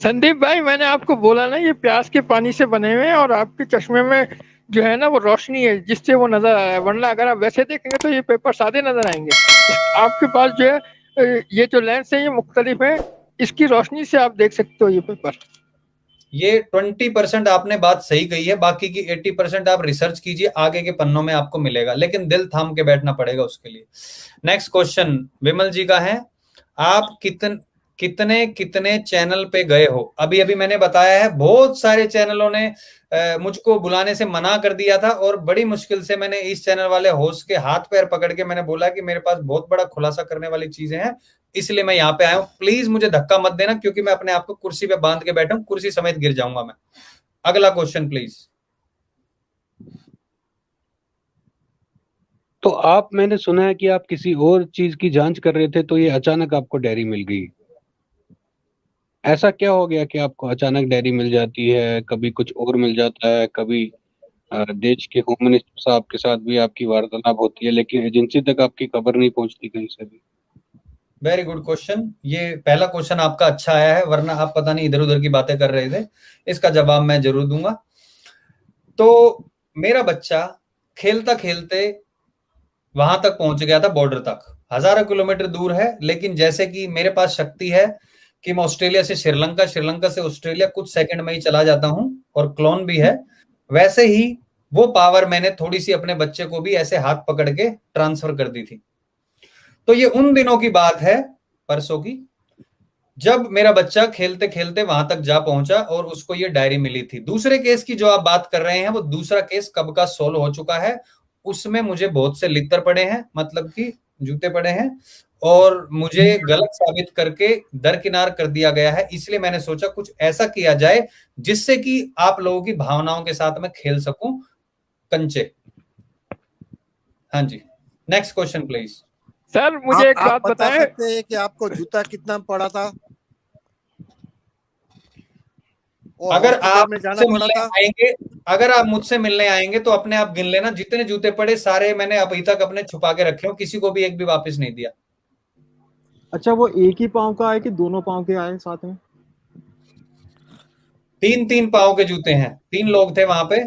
G: संदीप भाई, मैंने आपको बोला ना ये प्याज के पानी से बने हुए हैं और आपके चश्मे में जो है ना वो रोशनी है जिससे वो नजर आ रहा है, वरना अगर आप वैसे देखेंगे तो ये पेपर सादे नजर आएंगे। आपके पास जो है ये जो लेंस है ये मुख्तलिफ है, इसकी रोशनी से आप देख सकते हो ये पेपर।
A: ये 20% आपने बात सही कही है, बाकी की 80% आप रिसर्च कीजिए, आगे के पन्नों में आपको मिलेगा, लेकिन दिल थाम के बैठना पड़ेगा उसके लिए। नेक्स्ट क्वेश्चन विमल जी का है, आप कितने कितने चैनल पे गए हो? अभी अभी मैंने बताया है, बहुत सारे चैनलों ने मुझको बुलाने से मना कर दिया था और बड़ी मुश्किल से मैंने इस चैनल वाले होस्ट के हाथ पैर पकड़ के मैंने बोला कि मेरे पास बहुत बड़ा खुलासा करने वाली चीजें हैं, इसलिए मैं यहाँ पे आया हूं, प्लीज मुझे धक्का मत देना, क्योंकि मैं अपने आप को कुर्सी पे बांध के बैठा हूं, कुर्सी समेत गिर जाऊंगा मैं। अगला क्वेश्चन प्लीज।
D: तो आप, मैंने सुना है कि आप किसी और चीज की जांच कर रहे थे, तो ये अचानक आपको डायरी मिल गई। ऐसा क्या हो गया कि आपको अचानक डायरी मिल जाती है? कभी कुछ और मिल जाता है, कभी देश के होम मिनिस्टर साहब के साथ भी आपकी वार्तालाप होती है, लेकिन एजेंसी तक आपकी खबर नहीं पहुंचती कहीं से भी।
A: वेरी गुड क्वेश्चन, ये पहला क्वेश्चन आपका अच्छा आया है, वरना आप पता नहीं इधर उधर की बातें कर रहे थे। इसका जवाब मैं जरूर दूंगा। तो मेरा बच्चा खेलता खेलते वहां तक पहुंच गया था, बॉर्डर तक, हजारों किलोमीटर दूर है, लेकिन जैसे कि मेरे पास शक्ति है कि मैं ऑस्ट्रेलिया से श्रीलंका, श्रीलंका से ऑस्ट्रेलिया कुछ सेकंड में ही चला जाता हूं, और क्लोन भी है, वैसे ही वो पावर मैंने थोड़ी सी अपने बच्चे को भी ऐसे हाथ पकड़ के ट्रांसफर कर दी थी। तो ये उन दिनों की बात है, परसों की, जब मेरा बच्चा खेलते खेलते वहां तक जा पहुंचा और उसको ये डायरी मिली थी। दूसरे केस की जो आप बात कर रहे हैं, वो दूसरा केस कब का सोल्व हो चुका है, उसमें मुझे बहुत से लित्तर पड़े हैं, मतलब कि जूते पड़े हैं, और मुझे गलत साबित करके दरकिनार कर दिया गया है। इसलिए मैंने सोचा कुछ ऐसा किया जाए जिससे कि आप लोगों की भावनाओं के साथ मैं खेल सकूं कंचे। हाँ जी, नेक्स्ट क्वेश्चन प्लीज।
G: सर मुझे एक बात
F: बता
G: बताएं।
F: सकते हैं कि आपको जूता कितना पड़ा था? और
A: अगर
F: हॉस्पिटल
A: आप
F: में जाना
A: मुझसे
F: पड़ा
A: मिलने
F: था?
A: आएंगे, अगर आप मुझसे मिलने आएंगे तो अपने आप गिन लेना, जितने जूते पड़े सारे मैंने अभी तक अपने छुपा के रखे हो, किसी को भी एक भी वापस नहीं दिया।
C: अच्छा, वो एक ही पाँव का आए कि दोनों पाँव के आए साथ में?
A: 3-3 पाँव के जूते हैं, 3 लोग थे वहां पे,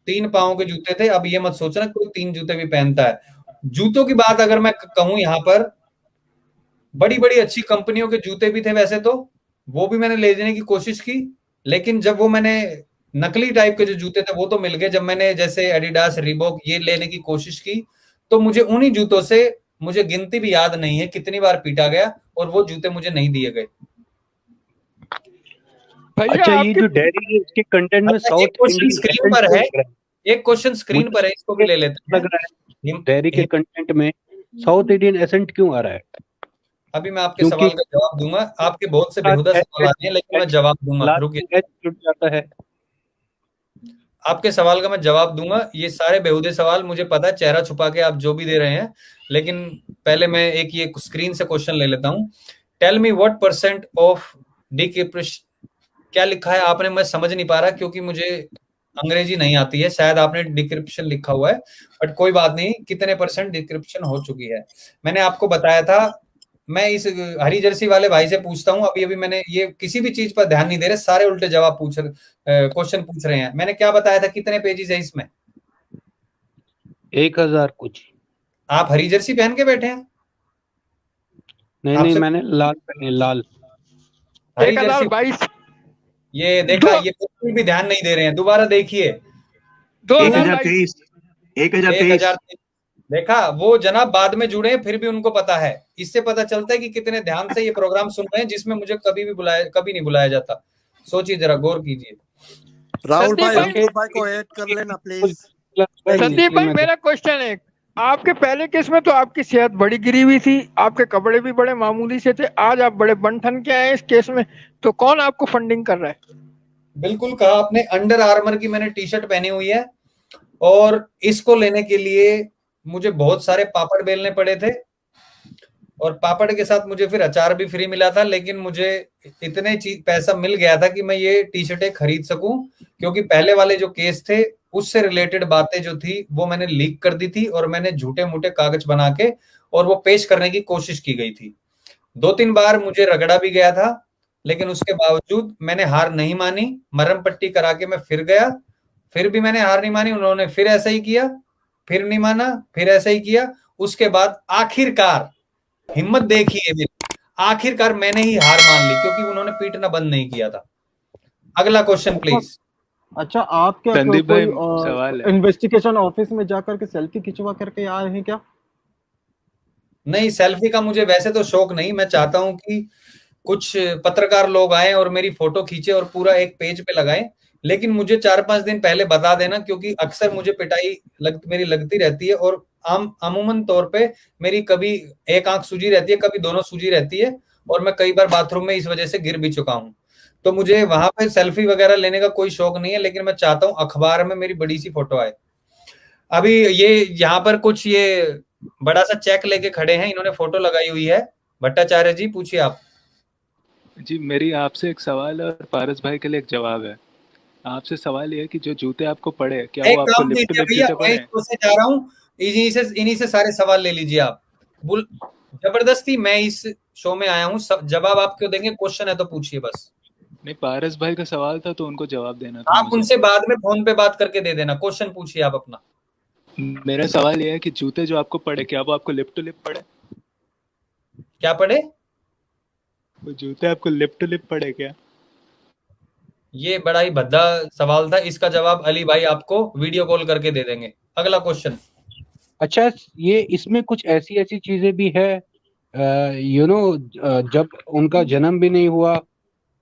A: 3 पाँव के जूते थे। अब ये मत सोचना कोई 3 जूते भी पहनता है। जूतों की बात अगर मैं कहूं, यहाँ पर बड़ी बड़ी अच्छी कंपनियों के जूते भी थे वैसे तो, वो भी मैंने ले लेने की कोशिश की, लेकिन जब वो मैंने नकली टाइप के जो जूते थे वो तो मिल गए, जब मैंने जैसे एडिडास, रीबॉक ये लेने की कोशिश की, तो मुझे उन्हीं जूतों से, मुझे गिनती भी याद नहीं है कितनी बार पीटा गया, और वो जूते मुझे नहीं दिए गए।
D: अच्छा, ये जो डायरी है इसके कंटेंट में
A: अच्छा, एक
D: साउथ
A: क्वेश्चन
D: इंडियन
A: स्क्रीन पर है, एक क्वेश्चन स्क्रीन
D: मुझे
A: पर है, इसको भी ले लेते
D: लग रहा है
A: हैं।
D: डायरी के कंटेंट में साउथ इंडियन एसेंट क्यों आ रहा है?
A: अभी मैं आपके
D: क्योंकि
A: सवाल का जवाब दूंगा, आपके बहुत से बेहुदा सवाल आ रहे हैं, लेकिन मैं जवाब दूंगा, रुकिए।
D: जुड़ जाता है।
A: आपके सवाल का मैं जवाब दूंगा। ये सारे बेहुदे सवाल मुझे पता है, चेहरा छुपा के आप जो भी दे रहे हैं, लेकिन पहले मैं एक ये स्क्रीन से क्वेश्चन ले लेता हूं। Tell me what percent of decryption, क्या लिखा है आपने, मैं समझ नहीं पा रहा क्योंकि मुझे अंग्रेजी नहीं आती है। शायद आपने डिक्रिप्शन लिखा हुआ है, बट कोई बात नहीं। कितने परसेंट डिक्रिप्शन हो चुकी है? मैंने आपको बताया था। मैं इस हरी जर्सी वाले भाई से पूछता हूँ, अभी अभी मैंने ये किसी भी चीज पर ध्यान नहीं दे रहे, सारे उल्टे जवाब क्वेश्चन पूछ रहे हैं। मैंने क्या बताया था, कितने पेजेस है इसमें?
D: 1000 कुछ।
A: आप हरी जर्सी पहन के बैठे हैं?
D: नहीं नहीं, मैंने लाल पहने, लाल।
A: हरी जर्सी
G: 1022।
A: ये देखा, ये बिल्कुल भी ध्यान नहीं दे रहे हैं। दोबारा देखिए,
H: 1023। 1023।
A: देखा, वो जनाब बाद में जुड़े हैं, फिर भी उनको पता है। इससे पता चलता है कि कितने ध्यान से ये प्रोग्राम सुन रहे हैं, जिसमें मुझे कभी नहीं बुलाया जाता। सोचिए जरा, गौर कीजिए।
F: राहुल भाई,
G: संदीप
F: अंकुर भाई को ऐड कर लेना प्लीज।
G: संदीप भाई, मेरा क्वेश्चन है, आपके पहले केस में तो आपकी सेहत बड़ी गिरी हुई थी, आपके कपड़े भी बड़े मामूली से थे, आज आप बड़े बन-ठन के आए इस केस में, तो कौन आपको फंडिंग कर रहा है?
A: बिल्कुल कहा आपने। अंडर आर्मर की मैंने टी शर्ट पहनी हुई है, और इसको लेने के लिए मुझे बहुत सारे पापड़ बेलने पड़े थे, और पापड़ के साथ मुझे फिर अचार भी फ्री मिला था। लेकिन मुझे इतने पैसा मिल गया था कि मैं ये टी शर्टें खरीद सकूं, क्योंकि पहले वाले जो केस थे उससे रिलेटेड बातें जो थी वो मैंने लीक कर दी थी, और मैंने झूठे मूठे कागज बना के और वो पेश करने की कोशिश की गई थी। 2-3 बार मुझे रगड़ा भी गया था, लेकिन उसके बावजूद मैंने हार नहीं मानी। मरहम पट्टी करा के मैं फिर गया, फिर भी मैंने हार नहीं मानी। उन्होंने फिर ऐसा ही किया, फिर नहीं माना, फिर ऐसा ही किया। उसके बाद आखिरकार, हिम्मत देखिए मेरी, आखिरकार मैंने ही हार मान ली, क्योंकि उन्होंने पीटना बंद नहीं किया था। अगला क्वेश्चन प्लीज।
C: अच्छा, आप क्या
E: संदीप भाई,
C: कोई
E: सवाल है।
C: इन्वेस्टिगेशन ऑफिस में जाकर के सेल्फी खिंचवा करके आए हैं क्या?
A: नहीं, सेल्फी का मुझे वैसे तो शौक नहीं। मैं चाहता हूं कि कुछ पत्रकार लोग आए और मेरी फोटो खींचे और पूरा एक पेज पे लगाएं, लेकिन मुझे 4-5 दिन पहले बता देना, क्योंकि अक्सर मुझे पिटाई मेरी लगती रहती है, और अमूमन तौर पे मेरी कभी एक आंख सूजी रहती है, कभी दोनों सूजी रहती है, और मैं कई बार बाथरूम में इस वजह से गिर भी चुका हूं। तो मुझे वहां पे सेल्फी वगैरह लेने का कोई शौक नहीं है, लेकिन मैं चाहता हूं अखबार में मेरी बड़ी सी फोटो आए। अभी ये यहाँ पर कुछ ये बड़ा सा चेक लेके खड़े हैं, इन्होंने फोटो लगाई हुई है। भट्टाचार्य जी, पूछिए आप।
E: जी, मेरी आपसे एक सवाल है और पारस भाई के लिए एक जवाब है। आपसे सवाल ये है कि जो जूते आपको पड़े, क्या
A: एक
E: वो आपको
A: काम
E: लिफ्ट
A: कीजिए
E: लिफ्ट
A: भैया,
E: जूते
A: मैं
E: पड़े?
A: इस शो से जा रहा हूँ, इन्हीं से सारे सवाल ले लीजिए आप। जबरदस्ती मैं इस शो में आया हूँ, जवाब आप क्यों देंगे? क्वेश्चन है तो पूछिए बस।
E: नहीं, पारस भाई का सवाल था तो उनको जवाब देना था
A: आप उनसे बाद में फोन पे बात करके दे देना। क्वेश्चन पूछिए आप अपना।
E: मेरा सवाल ये है कि जूते जो आपको पड़े, क्या वो आपको लिप टू लिप पड़े?
A: क्या पड़े?
E: वो जूते आपको लिप टू लिप पड़े क्या?
A: ये बड़ा ही भद्दा सवाल था, इसका जवाब अली भाई आपको वीडियो कॉल करके दे देंगे। अगला क्वेश्चन।
D: अच्छा, ये इसमें कुछ ऐसी ऐसी चीजें भी है, जब उनका जन्म भी नहीं हुआ,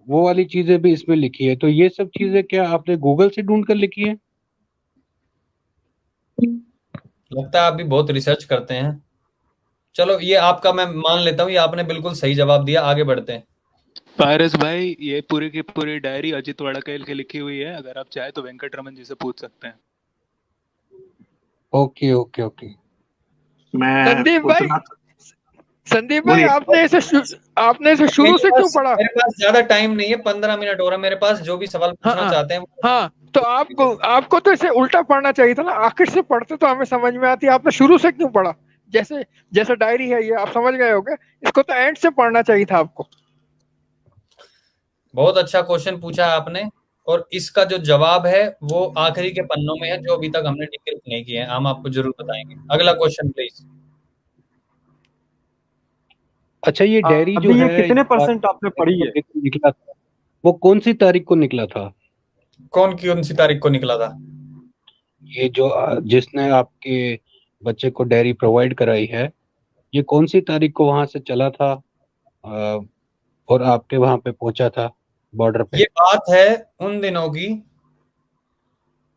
D: वो वाली चीजें भी इसमें लिखी है। तो ये सब चीजें क्या आपने गूगल से ढूंढ कर लिखी है?
A: लगता है आप भी बहुत रिसर्च करते हैं। चलो, ये आपका मैं मान लेता हूँ, ये आपने बिल्कुल सही जवाब दिया। आगे बढ़ते हैं।
E: पारस भाई, ये पूरी की पूरी डायरी अजित वड़कैल की लिखी हुई है। अगर आप चाहे तो वेंकट रमन जी से पूछ सकते हैं।
D: Okay okay okay.
H: मैं
G: संदीप भाई,
H: पूछना
G: संदीप भाई,
H: बोलिए।
G: आपने इसे शुरू से क्यों पढ़ा?
A: मेरे पास ज्यादा टाइम नहीं है, 15 मिनट और है मेरे पास। जो भी सवाल पूछना
G: हाँ
A: चाहते हैं
G: हाँ, तो आपको तो इसे उल्टा पढ़ना चाहिए था ना, आखिर से पढ़ते तो हमें समझ में आती। आपने शुरू से क्यों पढ़ा? जैसे जैसे डायरी है ये, आप समझ गए होगे, इसको तो एंड से पढ़ना चाहिए था आपको।
A: बहुत अच्छा क्वेश्चन पूछा है आपने, और इसका जो जवाब है वो आखिरी के पन्नों में है, जो अभी तक हमने डिक्रिप्ट नहीं किए हैं। हम आपको जरूर बताएंगे। अगला क्वेश्चन प्लीज।
D: अच्छा, ये डायरी जो
C: अभी ये
D: है,
C: कितने परसेंट आपने पढ़ी है?
D: निकला था, वो कौन सी तारीख को निकला था?
A: कौन सी तारीख को निकला था?
D: ये जो जिसने आपके बच्चे को डायरी प्रोवाइड कराई है, ये कौन सी तारीख को वहां से चला था और आपके वहां पे पहुंचा था बॉर्डर पे?
A: ये बात है उन दिनों की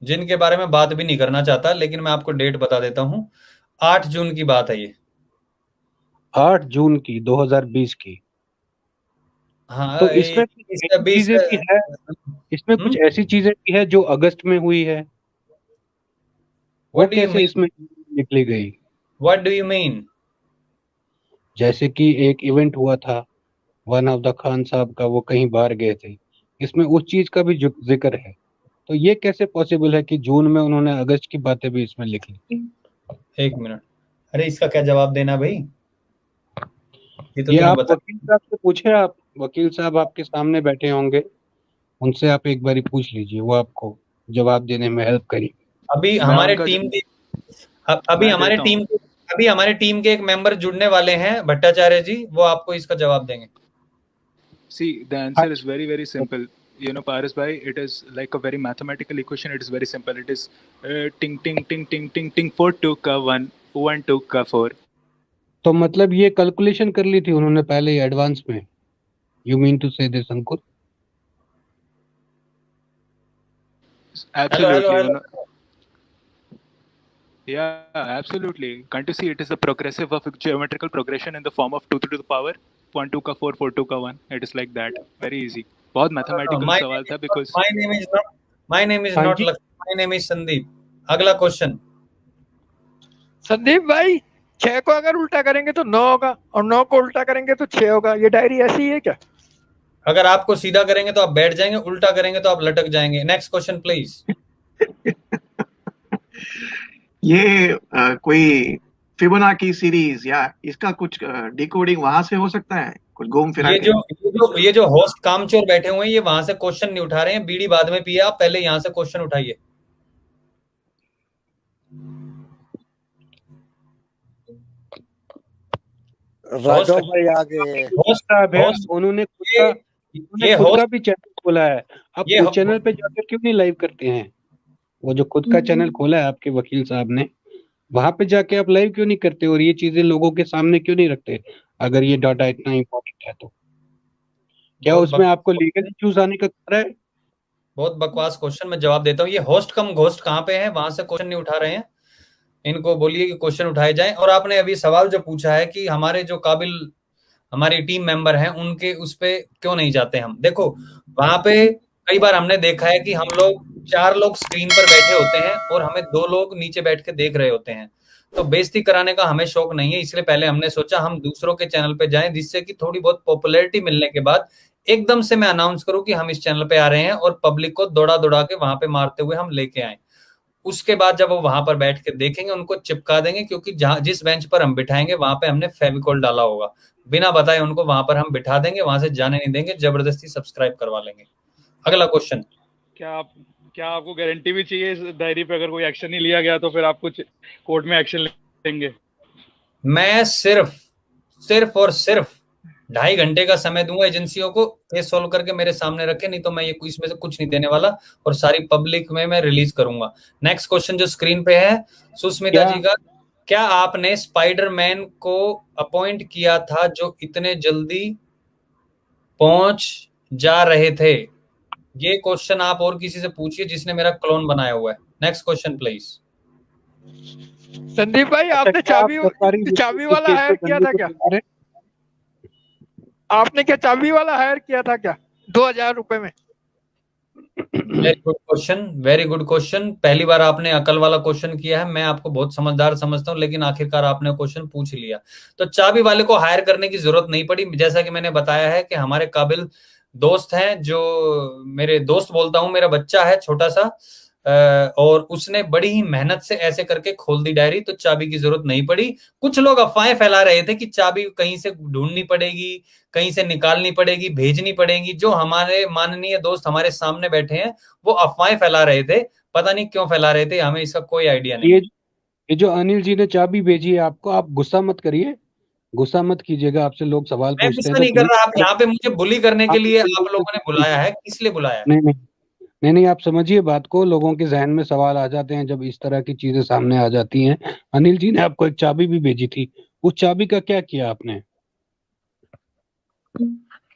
A: जिनके बारे में बात भी नहीं करना चाहता, लेकिन मैं आपको डेट बता देता हूँ। 8 जून की बात है ये।
D: 8 जून की 2020 की।
A: हाँ,
D: तो इसमें कुछ ऐसी चीजें भी है, इसमें कुछ ऐसी चीजें भी है जो अगस्त में हुई है। वो
A: What do you
D: कैसे
A: mean?
D: इसमें निकली गई?
A: What do you mean?
D: जैसे कि एक इवेंट हुआ था, वन ऑफ द खान साहब का, वो कहीं बाहर गए थे, इसमें उस चीज का भी जिक्र है, तो ये कैसे पॉसिबल है कि जून में उन्होंने अगस्त की बातें भी इसमें लिख ली?
A: एक मिनट, अरे इसका क्या जवाब देना भाई, ये तो
D: ये
A: तुम्हें
D: आप
A: बता।
D: वकील साहब से पूछे, आप वकील साहब आपके सामने बैठे होंगे, उनसे आप एक बारी पूछ लीजिए, वो आपको जवाब देने में हेल्प करेंगे।
A: अभी
E: मैं
A: हमारे
E: उनका
A: टीम के अभी
E: मैं
A: हमारे
E: देता
A: टीम
E: हूँ।
A: अभी हमारे टीम के एक मेंबर जुड़ने वाले हैं, भट्टाचार्य जी, वो आपको इसका जवाब देंगे।
E: See, the answer is very, very simple. You know, Paris bhai, it is like a very mathematical equation. It is very simple. It is ting ting ting ting ting ting 4 2 का 1 1 2 का 4.
D: तो मतलब ये कैलकुलेशन कर ली थी उन्होंने पहले ही advance में? यू मीन टू से this Ankur?
E: Absolutely, you
A: hello.
E: know. Yeah, absolutely. Can't you see it is a progressive of geometrical progression in the form of 2 to the power 1 2 का 4 4 2 का 1. It is like that. Very easy. बहुत mathematical
A: my
E: सवाल था because
A: name is not my name is
D: हाँ
A: not
D: जी।
A: My name is Sandeep. अगला question.
G: Sandeep भाई 6 को अगर उल्टा करेंगे तो 9 होगा और 9 को उल्टा करेंगे तो 6 होगा। ये डायरी ऐसी ही है क्या?
A: अगर आपको सीधा करेंगे तो आप बैठ जाएंगे, उल्टा करेंगे तो आप लटक जाएंगे। Next question please.
H: ये कोई फिबोनाची सीरीज या इसका कुछ डिकोडिंग वहां से हो सकता है, कुछ घूम फिरा
A: ये
H: के?
A: ये जो होस्ट कामचोर बैठे हुए हैं, ये वहां से क्वेश्चन नहीं उठा रहे हैं। बीड़ी बाद में पिए, आप पहले यहाँ से क्वेश्चन उठाइए।
F: राघव भाई आगे।
A: होस्ट
D: साहब है,
A: होस्ट
D: उन्होंने खुद
A: ये
D: का
A: ये
D: खुद
A: होस्ट
D: का भी चैनल खोला है। आप
A: ये
D: उस चैनल पे जाकर क्यों नहीं लाइव करते हैं? वो जो खुद का चैनल खोला है आपके वकील साहब ने, वहां पे जाके आप लाइव क्यों नहीं करते और ये चीजें लोगों के सामने क्यों नहीं रखते? अगर ये डाटा इतना इम्पोर्टेंट है तो क्या
A: बहुत
D: उसमें आपको लीगल इश्यूज आने का खतरा है?
A: बहुत बकवास क्वेश्चन, मैं जवाब देता हूँ। ये होस्ट कम घोस्ट कहाँ पे है, वहां से क्वेश्चन नहीं उठा रहे हैं। इनको बोलिए कि क्वेश्चन उठाए जाएं। और आपने अभी सवाल जो पूछा है कि हमारे जो काबिल हमारी टीम मेंबर हैं उनके उस पे क्यों नहीं जाते हम, देखो वहां पे कई बार हमने देखा है कि हम लोग 4 लोग स्क्रीन पर बैठे होते हैं और हमें 2 लोग नीचे बैठ के देख रहे होते हैं, तो बेइज्जती कराने का हमें शौक नहीं है। इसलिए पहले हमने सोचा हम दूसरों के चैनल पे जाएं, जिससे कि थोड़ी बहुत पॉपुलैरिटी मिलने के बाद एकदम से मैं अनाउंस करूं कि हम इस चैनल पे आ रहे हैं और पब्लिक को दौड़ा दौड़ा के वहां पे मारते हुए हम लेके आए। उसके बाद जब वो वहां पर बैठ के देखेंगे, उनको चिपका देंगे, क्योंकि जहां जिस बेंच पर हम बिठाएंगे वहां पे हमने फेविकॉल डाला होगा, बिना बताए उनको वहां पर हम बिठा देंगे, वहां से जाने नहीं देंगे, जबरदस्ती सब्सक्राइब करवा लेंगे। अगला क्वेश्चन।
I: क्या आपको गारंटी भी चाहिए इस डायरी पे, अगर कोई एक्शन नहीं लिया गया तो फिर आप कुछ कोर्ट में एक्शन लेंगे?
A: मैं सिर्फ और सिर्फ 2.5 घंटे का समय दूंगा एजेंसियों को, केस सोल्व करके मेरे सामने रखे, नहीं तो मैं ये इसमें से कुछ नहीं देने वाला और सारी पब्लिक में मैं रिलीज करूंगा। नेक्स्ट क्वेश्चन जो स्क्रीन पे है सुस्मिता जी का, क्या आपने स्पाइडरमैन को अपॉइंट किया था जो इतने जल्दी पहुंच जा रहे थे? ये क्वेश्चन आप और किसी से पूछिए जिसने मेरा क्लोन बनाया हुआ है। Next question please.
G: संदीप भाई आपने चाबी वाला हायर किया था क्या? आपने क्या चाबी वाला हायर किया था क्या 2000 रुपए में?
A: Very good question. पहली बार आपने अकल वाला क्वेश्चन किया है, मैं आपको बहुत समझदार समझता हूं, लेकिन आखिरकार आपने क्वेश्चन पूछ लिया। तो चाबी वाले को हायर करने की जरूरत नहीं पड़ी। जैसा कि मैंने बताया है कि हमारे काबिल दोस्त हैं, जो मेरे दोस्त बोलता हूं, मेरा बच्चा है छोटा सा, और उसने बड़ी ही मेहनत से ऐसे करके खोल दी डायरी, तो चाबी की जरूरत नहीं पड़ी। कुछ लोग अफवाहें फैला रहे थे कि चाबी कहीं से ढूंढनी पड़ेगी, कहीं से निकालनी पड़ेगी, भेजनी पड़ेगी। जो हमारे माननीय दोस्त हमारे सामने बैठे हैं वो अफवाहें फैला रहे थे, पता नहीं क्यों फैला रहे थे, हमें इसका कोई आइडिया नहीं।
D: ये जो अनिल जी ने चाबी भेजी है आपको, आप गुस्सा मत करिए, गुस्सा मत कीजिएगा, आपसे लोग सवाल
A: मैं
D: पूछते
A: गुस्सा
D: हैं
A: नहीं कर रहा, आप यहाँ पे मुझे बुली करने के लिए आप लोगों ने बुलाया है, किस लिए बुलाया है?
D: नहीं, आप समझिए बात को, लोगों के जहन में सवाल आ जाते हैं जब इस तरह की चीजें सामने आ जाती हैं। अनिल जी ने आपको एक चाबी भी भेजी थी, उस चाबी का क्या किया आपने?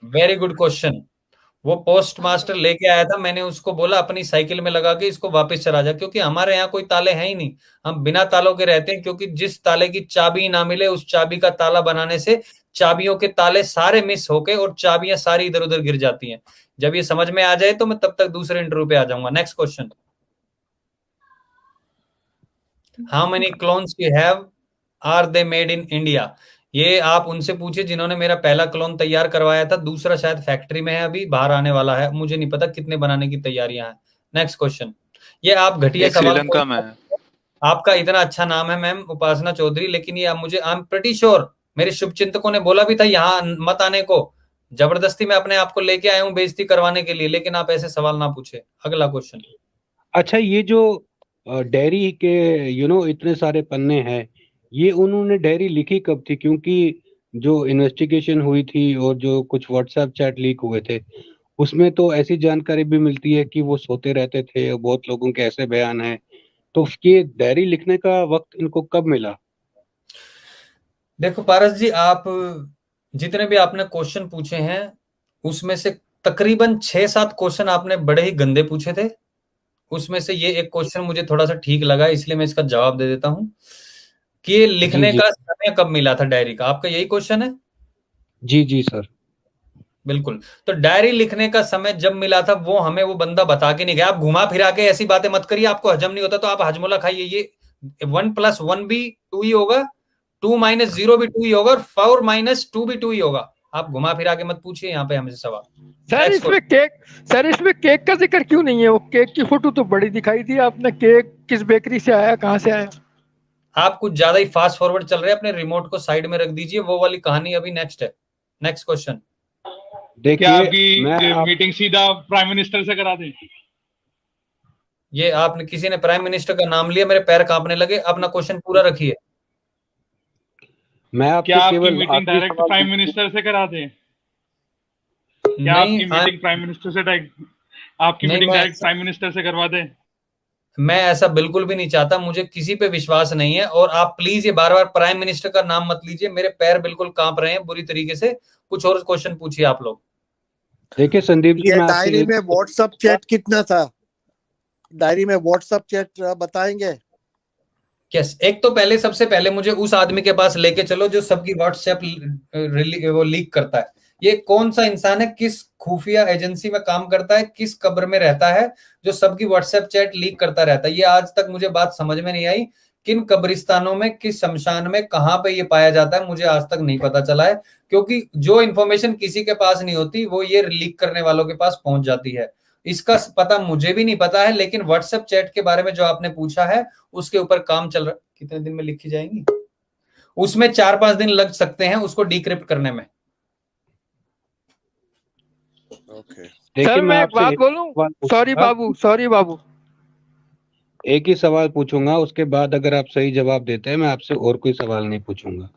A: Very good question. वो पोस्ट मास्टर लेके आया था, मैंने उसको बोला अपनी साइकिल में लगा के इसको वापस चला जा, क्योंकि हमारे यहाँ कोई ताले हैं ही नहीं, हम बिना तालों के रहते हैं। क्योंकि जिस ताले की चाबी ना मिले, उस चाबी का ताला बनाने से चाबियों के ताले सारे मिस होके और चाबियां सारी इधर उधर गिर जाती हैं। जब ये समझ में आ जाए तो मैं तब तक दूसरे इंटरव्यू पे आ जाऊंगा। Next question. How many clones you have, are they made in India? ये आप उनसे पूछिए जिन्होंने मेरा पहला क्लोन तैयार करवाया था, दूसरा शायद फैक्ट्री में है, अभी बाहर आने वाला है, मुझे नहीं पता कितने बनाने की तैयारियां हैं। Next question. ये आप घटिया
E: एक
A: सवाल
E: श्रीलंका में है।
A: आपका इतना अच्छा नाम है मैम उपासना चौधरी, लेकिन ये मुझे आई एम प्रीटी श्योर मेरे शुभचिंतकों ने बोला भी था यहाँ मत आने को, जबरदस्ती मैं अपने आप को लेके आया हूँ बेइज्जती करवाने के लिए, लेकिन आप ऐसे सवाल ना पूछे। अगला क्वेश्चन।
D: अच्छा, ये जो डायरी के इतने सारे पन्ने हैं, ये उन्होंने डायरी लिखी कब थी? क्योंकि जो इन्वेस्टिगेशन हुई थी और जो कुछ व्हाट्सएप चैट लीक हुए थे, उसमें तो ऐसी जानकारी भी मिलती है कि वो सोते रहते थे, और बहुत लोगों के ऐसे बयान हैं। तो ये डायरी लिखने का वक्त इनको कब मिला?
A: देखो पारस जी, आप जितने भी आपने क्वेश्चन पूछे हैं उसमें से तकरीबन 6-7 क्वेश्चन आपने बड़े ही गंदे पूछे थे। उसमें से ये एक क्वेश्चन मुझे थोड़ा सा ठीक लगा, इसलिए मैं इसका जवाब दे देता हूं कि ये
D: जी
A: लिखने
D: जी
A: का समय कब मिला था डायरी का, आपका यही क्वेश्चन है?
D: जी जी सर।
A: बिल्कुल। तो डायरी लिखने का समय जब मिला था वो हमें वो बंदा बता के नहीं गया। आप घुमा फिरा के ऐसी बातें मत करिए, आपको हजम नहीं होता तो आप हजमोला खाइए। ये 1+1 भी 2 ही होगा, 2-0 भी 2 ही होगा, और 4-2 भी 2 ही होगा। आप घुमा फिरा के मत पूछिए यहाँ पे हमसे सवाल।
G: सर इसमें केक, सर इसमें केक का जिक्र क्यों नहीं है? वो केक की फोटो तो बड़ी दिखाई थी आपने। केक किस बेकरी से आया, कहाँ से आया?
A: आप कुछ ज्यादा ही फास्ट फॉरवर्ड चल रहे हैं, अपने रिमोट को साइड में रख दीजिए, वो वाली कहानी अभी नेक्स्ट है। Next question.
I: क्या
D: देखिए,
I: आपकी मीटिंग सीधा प्राइम मिनिस्टर से करा दें?
A: ये आपने किसी ने प्राइम मिनिस्टर का नाम लिया, मेरे पैर कांपने लगे। अपना क्वेश्चन पूरा रखिए।
D: मैं
I: क्या
D: आपसे
I: आपकी
D: केवल
I: मीटिंग
D: आखिरी
I: डायरेक्ट
D: सवाल
I: प्राइम
D: पूछूं?
I: मिनिस्टर से करा दें? क्या
A: नहीं
I: आपकी मीटिंग प्राइम मिनिस्टर से आपकी
A: नहीं,
I: मीटिंग डायरेक्ट प्राइम मिनिस्टर से करवा दें?
A: मैं ऐसा बिल्कुल भी नहीं चाहता, मुझे किसी पे विश्वास नहीं है। और आप प्लीज ये बार बार प्राइम मिनिस्टर का नाम मत लीजिए, मेरे पैर बिल्कुल कांप रहे हैं बुरी तरीके से। कुछ और क्वेश्चन पूछिए आप लोग।
D: देखिए संदीप जी,
F: ये
D: मैं आपसे
F: डायरी में व्हाट्सएप चैट कितना था? डायरी में व्हाट्सएप चैट बताएंगे?
A: यस, एक तो पहले सबसे पहले मुझे उस आदमी के पास लेके चलो जो सबकी व्हाट्सएप वो लीक करता है। ये कौन सा इंसान है, किस खुफिया एजेंसी में काम करता है, किस कब्र में रहता है जो सबकी व्हाट्सएप चैट लीक करता रहता है? ये आज तक मुझे बात समझ में नहीं आई। किन कब्रिस्तानों में, किस शमशान में, कहां पे ये पाया जाता है, मुझे आज तक नहीं पता चला है। क्योंकि जो इन्फॉर्मेशन किसी के पास नहीं होती वो ये लीक करने वालों के पास पहुंच जाती है। इसका पता मुझे भी नहीं पता है, लेकिन व्हाट्सएप चैट के बारे में जो आपने पूछा है उसके ऊपर काम चल रहा है। कितने दिन में लिखी जाएंगी? उसमें 4-5 दिन लग सकते हैं उसको डिक्रिप्ट करने में।
F: ओके।
G: सर मैं एक
D: आपसे
G: बात
D: एक
G: बोलूं?
D: सवाल
G: सॉरी
D: पूछूंगा।
G: बाबू, सॉरी बाबू।
D: एक ही सवाल पूछूंगा, उसके बाद अगर आप सही जवाब देते हैं मैं आपसे और कोई सवाल नहीं पूछूंगा।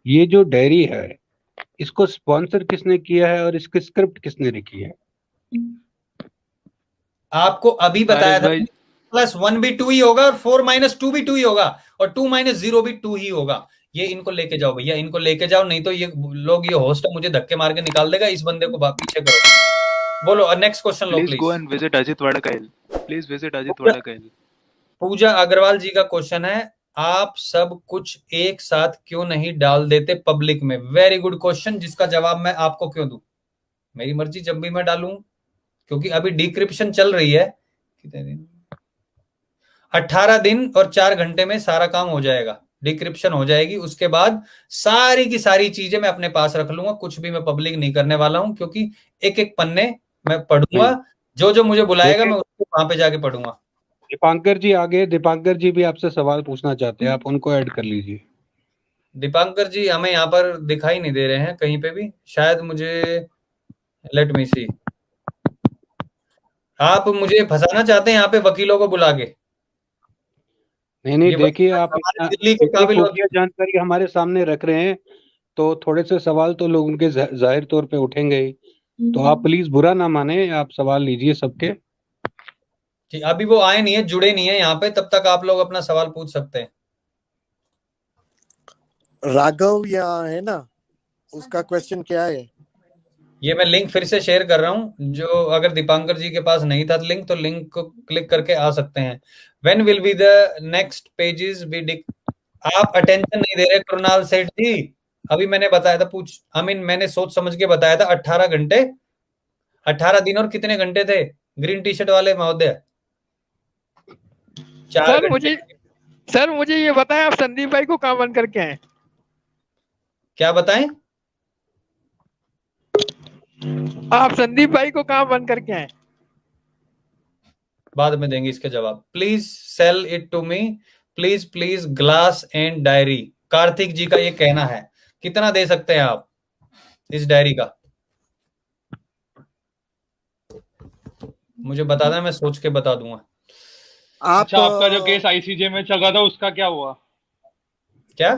D: ये जो डायरी है, इसको स्पॉन्सर किसने किया है और इसकी स्क्रिप्ट किसने लिखी है?
A: आपको अभी बताया था,
E: भाई
A: 1+1 भी 2 ही होगा, और 4-2 भी 2 ही होगा, और 2-0 भी 2 ही होगा। ये इनको लेके जाओ भैया, इनको लेके जाओ, नहीं तो ये लोग, ये होस्ट मुझे धक्के मार के निकाल देगा। इस बंदे को पीछे करो। बोलो नेक्स्ट क्वेश्चन लो
E: please go
A: please.
E: And visit Ajit Vadakayil. Please visit Ajit Vadakayil.
A: Pooja Agarwal ji का क्वेश्चन है, आप सब कुछ एक साथ क्यों नहीं डाल देते पब्लिक में? वेरी गुड क्वेश्चन, जिसका जवाब मैं आपको क्यों दूं? मेरी मर्जी जब भी मैं डालूं, क्योंकि अभी डिक्रिप्शन चल रही है। कितने दिन? 18 दिन और 4 घंटे में सारा काम हो जाएगा, डिक्रिप्शन हो जाएगी। उसके बाद सारी की सारी चीजें मैं अपने पास रख लूंगा, कुछ भी मैं पब्लिक नहीं करने वाला हूं, क्योंकि एक एक पन्ने मैं पढ़ूंगा, जो जो मुझे बुलाएगा मैं उसको वहां पे जाके पढ़ूंगा।
D: दीपांकर जी आगे, दीपांकर जी भी आपसे सवाल पूछना चाहते हैं, आप उनको ऐड कर लीजिए।
A: दीपांकर जी हमें यहाँ पर दिखाई नहीं दे रहे हैं कहीं पे भी, शायद मुझे, लेट मी सी। आप मुझे फंसाना चाहते हैं यहाँ पे वकीलों को बुला के?
D: नहीं
A: ये
D: देखिए, आप
A: हमारे दिल्ली के
D: इतनी
A: काबिल
D: खुफिया
A: वकील।
D: जानकारी हमारे सामने रख रहे हैं, तो थोड़े से सवाल तो लोग उनके जाहिर तौर पे उठेंगे ही। तो आप प्लीज बुरा ना माने, आप सवाल लीजिए सबके।
A: ठीक, अभी वो आए नहीं है, जुड़े नहीं है यहाँ पे, तब तक आप लोग अपना सवाल पूछ सकते हैं।
F: राघव यहाँ है ना, उसका क्वेश्चन क्या है?
A: ये मैं लिंक फिर से शेयर कर रहा हूं, जो अगर दीपांकर जी के पास नहीं था लिंक, तो लिंक को क्लिक करके आ सकते हैं। When will be the next pages be आप अटेंशन नहीं दे रहे कृणाल सेठ जी। अभी मैंने बताया था, मैंने सोच समझ के बताया था। 18 घंटे, 18 दिन और कितने घंटे थे ग्रीन टी शर्ट वाले महोदय? 4
G: सर
A: घंटे।
G: सर मुझे ये बताएं, आप संदीप भाई को कहाँ बंद करके आए?
A: क्या बताएं?
G: आप संदीप भाई को कहाँ बंद करके आए?
A: बाद में देंगे इसके जवाब। Please sell it to me, please please glass and diary. Kartik ji का ये कहना है। कितना दे सकते हैं आप इस डायरी का? मुझे बता देना, मैं सोच के बता दूंगा।
F: आप
I: अच्छा, आपका जो केस आईसीजे में चल रहा था उसका क्या हुआ?
A: क्या?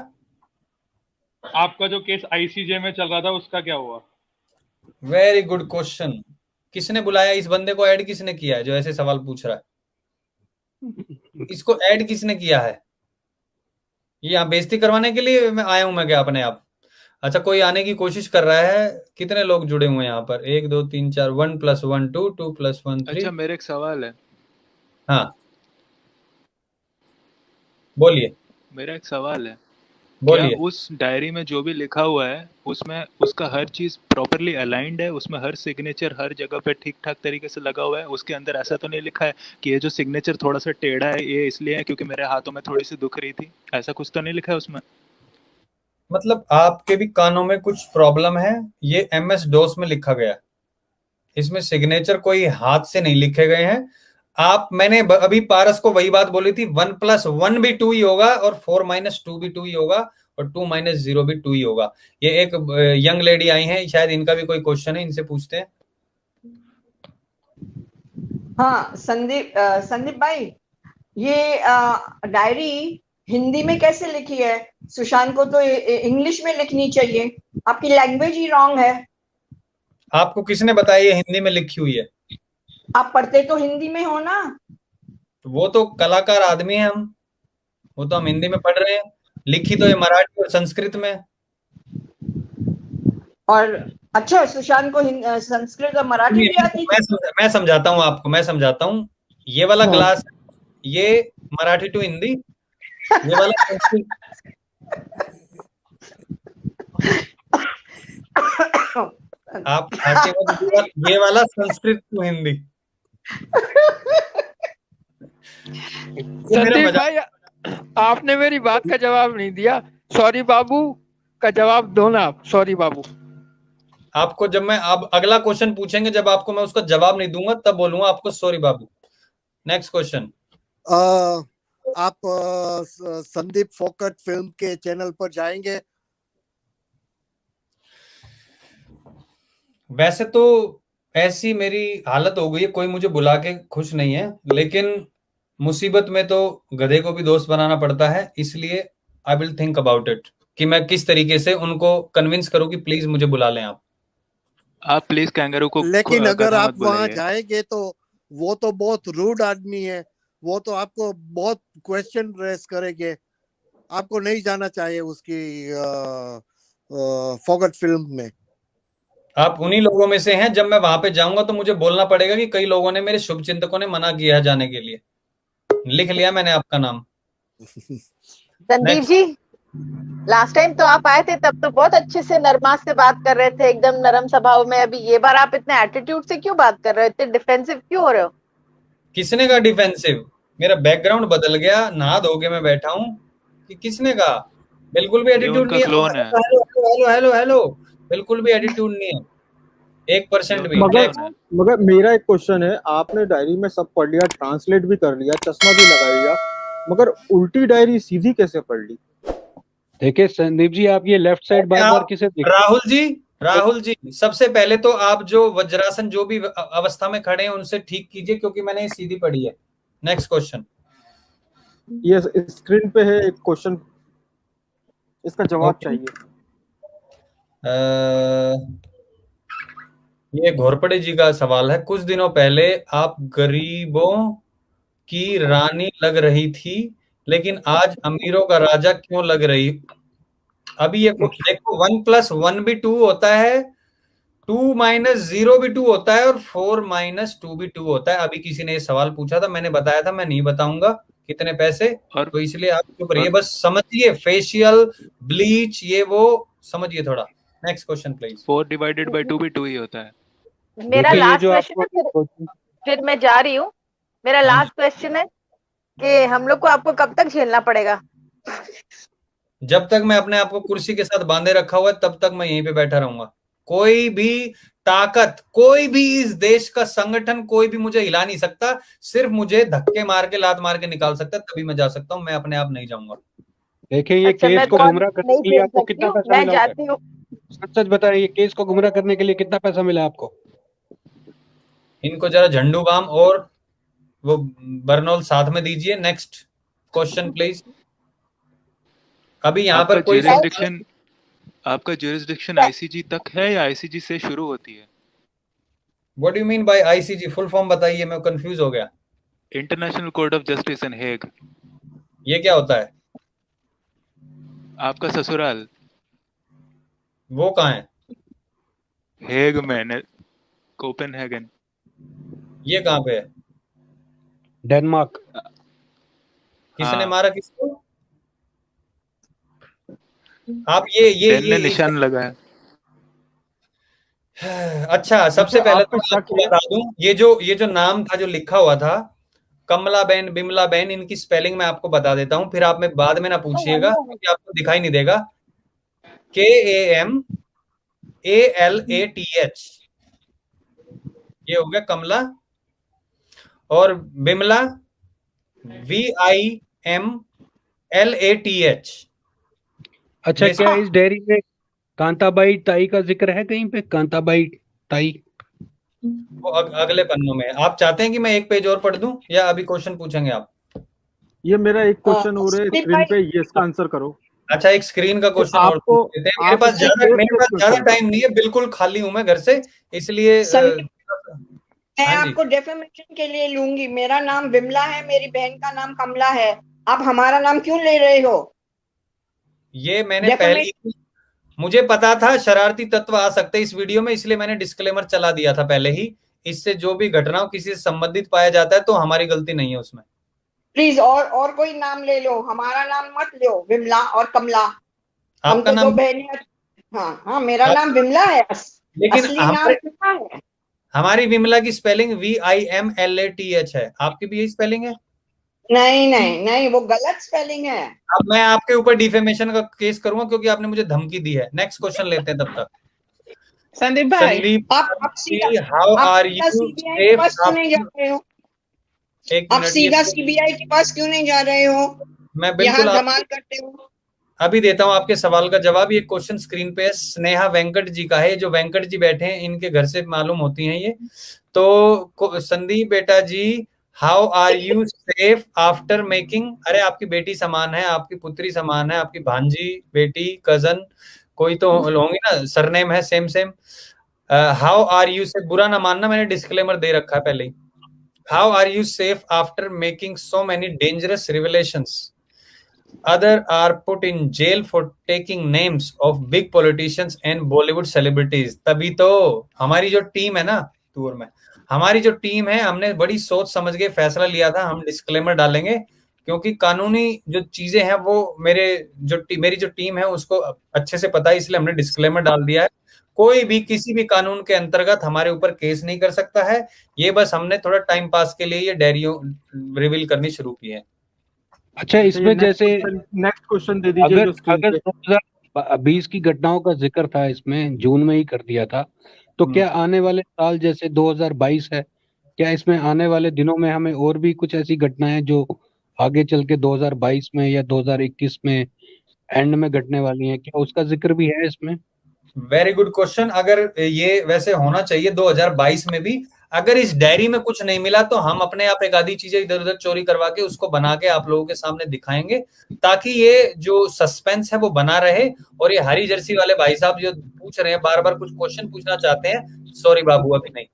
I: आपका जो केस आईसीजे में चल रहा था उसका क्या हुआ?
A: Very good question. किसने बुलाया इस बंदे को? ऐड किसने किया है जो ऐसे सवाल पूछ रहा है? इसको ऐड किसने किया है? ये यहाँ बेइज्जती करवाने के लिए मैं आया हूं मैं क्या अपने आप? अच्छा, कोई आने की कोशिश कर रहा है। कितने लोग जुड़े हुए हैं यहाँ पर? 1 2 3 4, 1 + 1 2, 2 + 1 3।
E: अच्छा, मेरा एक सवाल है।
A: हाँ, बोलिए
E: मेरा एक सवाल है, क्या
A: बोलिए।
E: उस डायरी में जो भी लिखा हुआ है उसमें उसका हर चीज प्रॉपरली अलाइंड है? उसमें हर सिग्नेचर हर जगह पे ठीक ठाक तरीके से लगा हुआ है? उसके अंदर ऐसा तो नहीं लिखा है कि ये जो सिग्नेचर थोड़ा सा टेढ़ा है ये इसलिए है क्योंकि मेरे हाथों में थोड़ी सी दुख रही थी? ऐसा कुछ तो नहीं लिखा है उसमें?
A: मतलब आपके भी कानों में कुछ प्रॉब्लम है? ये MS DOS में लिखा गया है। इसमें सिग्नेचर कोई हाथ से नहीं लिखे गए हैं। मैंने अभी पारस को वही बात बोली थी, 1 + 1 भी 2 ही होगा और 4 - 2 भी 2 ही होगा और 2 - 0 भी 2 ही होगा। ये एक यंग लेडी आई हैं, शायद इनका भी कोई क्वेश्चन है, इनसे पूछते हैं।
J: हाँ संदीप भाई, ये डायरी हिंदी में कैसे लिखी है? सुशांत को तो इंग्लिश में लिखनी चाहिए, आपकी लैंग्वेज ही रॉन्ग है।
A: आपको किसने बताया ये हिंदी में लिखी हुई है?
J: आप पढ़ते तो हिंदी में हो ना?
A: वो तो कलाकार आदमी है हम, वो तो हम हिंदी में पढ़ रहे हैं। लिखी तो ये मराठी और संस्कृत में।
J: और अच्छा, सुशांत को संस्कृत और मराठी भी आती थी?
A: मैं समझाता हूँ आपको, मैं समझाता हूँ। ये वाला ग्लास, ये मराठी टू हिंदी, ये वाला संस्कृत। आप हंसी मत, ये वाला संस्कृत टू हिंदी।
G: संदीप भाई, आपने मेरी बात का जवाब नहीं दिया। सॉरी बाबू का जवाब दो ना आप। सॉरी बाबू।
A: आपको जब मैं अब अगला क्वेश्चन पूछेंगे, जब आपको मैं उसका जवाब नहीं दूंगा तब बोलूंगा आपको सॉरी बाबू। Next question.
F: आप संदीप फोकट फिल्म के चैनल पर जाएंगे?
A: वैसे तो ऐसी मेरी हालत हो गई है, कोई मुझे बुला के खुश नहीं है, लेकिन मुसीबत में तो गधे को भी दोस्त बनाना पड़ता है। इसलिए I will think about it कि मैं किस तरीके से उनको कन्विंस करूं कि प्लीज मुझे बुला लें
E: आप प्लीज कैंगरू को
F: लेकिन अगर
E: गधा
F: आप
E: मत
F: वहां
E: बुलाइए।
F: जाएंगे तो वो तो बहुत रूड आदमी है, वो तो आपको बहुत क्वेश्चन रेस करेंगे। आपको नहीं जाना चाहिए उसकी फोकट फिल्म में।
A: आप उन्हीं लोगों में से हैं। जब मैं वहां पे जाऊंगा तो मुझे बोलना पड़ेगा कि कई लोगों ने, मेरे शुभचिंतकों ने मना किया है जाने के लिए। लिख लिया मैंने आपका नाम।
K: संदीप जी, लास्ट टाइम तो आप आए थे तब तो बहुत अच्छे से नरमा से बात कर रहे थे, एकदम नरम स्वभाव में। अभी ये बार आप इतने एटीट्यूड से क्यों बात कर रहे हो? इतने डिफेंसिव क्यों हो रहे हो?
A: किसने कहा डिफेंसिव? मेरा बैकग्राउंड बदल गया, नहा धो के मैं बैठा हूँ। कि किसने कहा? बिल्कुल भी
E: ये
A: एटीट्यूड
E: उनका
A: नहीं है।
E: क्लोन है।
A: हेलो हेलो हेलो हेलो, बिल्कुल भी एटीट्यूड नहीं है, 1% भी।
C: मगर मेरा एक क्वेश्चन है, आपने डायरी में सब पढ़ लिया, ट्रांसलेट भी कर लिया, चश्मा भी लगा लिया, मगर उल्टी डायरी सीधी कैसे पढ़ ली?
D: देखिए संदीप जी, आप ये लेफ्ट साइड बार बार किसे देख?
A: राहुल जी, सबसे पहले तो आप जो वज्रासन जो भी अवस्था में खड़े हैं उनसे ठीक कीजिए, क्योंकि मैंने ये सीधी पढ़ी है। Next question.
C: ये स्क्रीन पे है एक क्वेश्चन, इसका जवाब चाहिए।
A: ये घोरपड़े जी का सवाल है। कुछ दिनों पहले आप गरीबों की रानी लग रही थी, लेकिन आज अमीरों का राजा क्यों लग रही? अभी ये देखो, 1 + 1 भी 2 होता है, 2 - 0 भी 2 होता है और 4 - 2 भी 2 होता है। अभी किसी ने ये सवाल पूछा था, मैंने बताया था मैं नहीं बताऊंगा कितने पैसे, तो इसलिए आप चुप रहिए, बस समझिए। फेशियल ब्लीच ये वो समझिए थोड़ा। Next question please.
E: 4 / 2 भी 2 ही होता है।
K: मेरा लास्ट क्वेश्चन है, फिर मैं जा रही हूँ। मेरा लास्ट क्वेश्चन है, कि हम लोग को आपको कब तक झेलना पड़ेगा?
A: जब तक मैं अपने आप को कुर्सी के साथ बांधे रखा हुआ है तब तक मैं यहीं पे बैठा रहूंगा। कोई भी ताकत, कोई भी इस देश का संगठन, कोई भी मुझे हिला नहीं सकता। सिर्फ मुझे धक्के मार के, लात मार के निकाल सकता है, तभी मैं जा सकता हूँ। मैं अपने आप नहीं जाऊंगा।
D: देखिए, ये
K: अच्छा,
D: केस
K: मैं
D: को
K: तो
D: गुमराह करने
K: नहीं
D: के लिए
K: झेल
D: आपको
K: सकती
D: कितना
K: हूँ,
D: पैसा
K: मैं
D: मिला होगा?
K: जाती हूँ।
D: सच सच बताइए, ये केस को गुमराह करने के लिए कितना पैसा मिला आपको?
A: इनको जरा झंडू बाम और वो बर्नौल साथ में दीजिए। Next question please. अभी यहाँ पर कोई
E: आपका ज्यूरिसडिक्शन आईसीजी तक है या आईसीजी से शुरू होती है?
A: What do you mean by ICG? Full form बताइए, मैं कंफ्यूज हो गया।
E: International court of justice in Hague.
A: ये क्या होता है?
E: आपका ससुराल
A: वो कहाँ है?
E: हेग में, कोपेनहेगन।
A: ये कहाँ पे है?
D: डेनमार्क।
A: किसने
E: हाँ।
A: मारा किसको? आप ये
E: निशान लगाया।
A: अच्छा, सबसे पहले तो
C: आपको
A: मैं
C: शक
A: आपको
C: है?
A: बता दूं, ये जो नाम था जो लिखा हुआ था, कमला बहन, बिमला बहन, इनकी स्पेलिंग मैं आपको बता देता हूं, फिर आप में बाद में ना पूछिएगा क्योंकि आपको दिखाई नहीं देगा। KAMALATH, ये हो गया कमला। और बिमला VIMLATH।
D: अच्छा, क्या इस डायरी में कांताबाई ताई का जिक्र है कहीं पे? कांताबाई ताई
A: वो अगले पन्नों में। आप चाहते हैं कि मैं एक पेज और पढ़ दूं या अभी क्वेश्चन पूछेंगे आप?
C: ये मेरा एक क्वेश्चन और है, स्क्रीन पे ये इसका आंसर करो।
A: अच्छा, एक स्क्रीन का क्वेश्चन और
C: आपको
A: पूछ लेते हैं। मेरे पास ज्यादा टाइम नहीं है, बिल्कुल खाली हूं मैं घर से, इसलिए
J: मैं आपको डेफेमेशन के लिए लूंगी। मेरा नाम विमला है, मेरी बहन का नाम कमला है, आप हमारा नाम क्यों ले रहे हो?
A: ये मैंने पहले, मुझे पता था शरारती तत्व आ सकते इस वीडियो में, इसलिए मैंने डिस्क्लेमर चला दिया था पहले ही। इससे जो भी घटना किसी से संबंधित पाया जाता है तो हमारी गलती नहीं है उसमें।
J: प्लीज और कोई नाम ले लो, हमारा नाम मत लो, विमला और कमला। हम
A: आपका
J: तो
A: नाम?
J: दो बहनें। हाँ, मेरा नाम विमला है,
A: लेकिन
J: असली नाम विमला है।
A: हमारी विमला की स्पेलिंग VIMLATH है, आपकी भी यही स्पेलिंग है?
J: नहीं, वो गलत स्पेलिंग है।
A: अब मैं आपके ऊपर डिफेमेशन का केस करूंगा क्योंकि आपने मुझे धमकी दी है। नेक्स्ट क्वेश्चन लेते हैं तब तक।
J: संदीप भाई,
A: Sandeep,
J: how are you CBI के पास क्यों नहीं जा रहे हो? आप सीधा सीबीआई के पास क्यों नहीं जा रहे हो?
A: मैं बिल्कुल
J: धमाल करते हो।
A: अभी देता हूं आपके सवाल का जवाब। ये क्वेश्चन स्क्रीन पे है, स्नेहा वेंकट जी का है। जो वेंकट जी बैठे हैं इनके घर से मालूम होती हैं ये। तो संदीप बेटा जी, how are you safe after making? अरे आपकी बेटी समान है, आपकी पुत्री समान है, आपकी भांजी, बेटी, कजन, कोई तो होंगी ना, सरनेम है same same. How are you से बुरा ना मानना, मैंने डिस्क्लेमर दे रखा है पहले ही। How are you safe after making so many dangerous revelations? Other are put in jail for taking names of big politicians and Bollywood celebrities. तभी तो हमारी जो टीम है ना टूर में, हमारी जो टीम है, हमने बड़ी सोच समझ के फैसला लिया था, हम डिस्क्लेमर डालेंगे क्योंकि कानूनी जो चीजें हैं वो मेरी जो टीम है उसको अच्छे से पता है, इसलिए हमने डिस्क्लेमर डाल दिया है। कोई भी किसी भी कानून के अंतर्गत हमारे ऊपर केस नहीं कर सकता है। ये बस हमने थोड़ा टाइम पास के लिए ये डायरियों रिवील करनी शुरू की है।
D: अच्छा, इसमें जैसे
C: नेक्स्ट क्वेश्चन दे दीजिए।
D: अगर 2020 की घटनाओं का जिक्र था, इसमें जून में ही कर दिया था, तो क्या आने वाले साल जैसे 2022 है, क्या इसमें आने वाले दिनों में हमें और भी कुछ ऐसी घटनाएं जो आगे चल के 2022 में या 2021 में एंड में घटने वाली हैं, क्या उसका जिक्र भी है इसमें?
A: Very good question. अगर ये वैसे होना चाहिए 2022 में भी। अगर इस डायरी में कुछ नहीं मिला तो हम अपने आप एक आधी चीजें इधर उधर चोरी करवा के उसको बना के आप लोगों के सामने दिखाएंगे, ताकि ये जो सस्पेंस है वो बना रहे। और ये हरी जर्सी वाले भाई साहब जो पूछ रहे हैं, बार बार कुछ क्वेश्चन पूछना चाहते हैं, सॉरी बाबू अभी नहीं।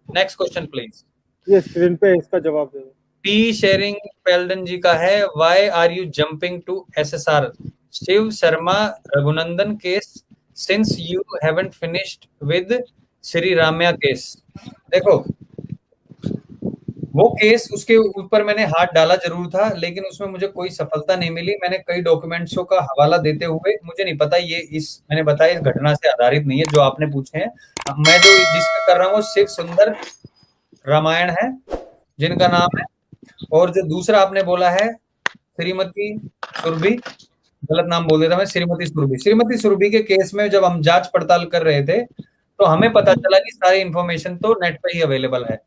A: Next question please.
C: ये स्क्रीन पे इसका जवाब दे दो।
A: पी शेयरिंग पेल्डन जी का है, why are you jumping to SSR Shiv Sharma Raghunandan case since you haven't finished with Shri Ramya case? देखो, वो केस, उसके ऊपर मैंने हाथ डाला जरूर था, लेकिन उसमें मुझे कोई सफलता नहीं मिली। मैंने कई डॉक्यूमेंट्सों का हवाला देते हुए, मुझे नहीं पता ये मैंने बताया इस घटना से आधारित नहीं है जो आपने पूछे हैं। मैं जो जिसका कर रहा हूँ शिव सुंदर रामायण है, जिनका नाम है और जो दूसरा आपने बोला है श्रीमती सुरभि, गलत नाम बोल देता मैं, श्रीमती सुरभि के केस में जब हम जांच पड़ताल कर रहे थे तो हमें पता चला कि सारी इंफॉर्मेशन तो नेट पे ही अवेलेबल है।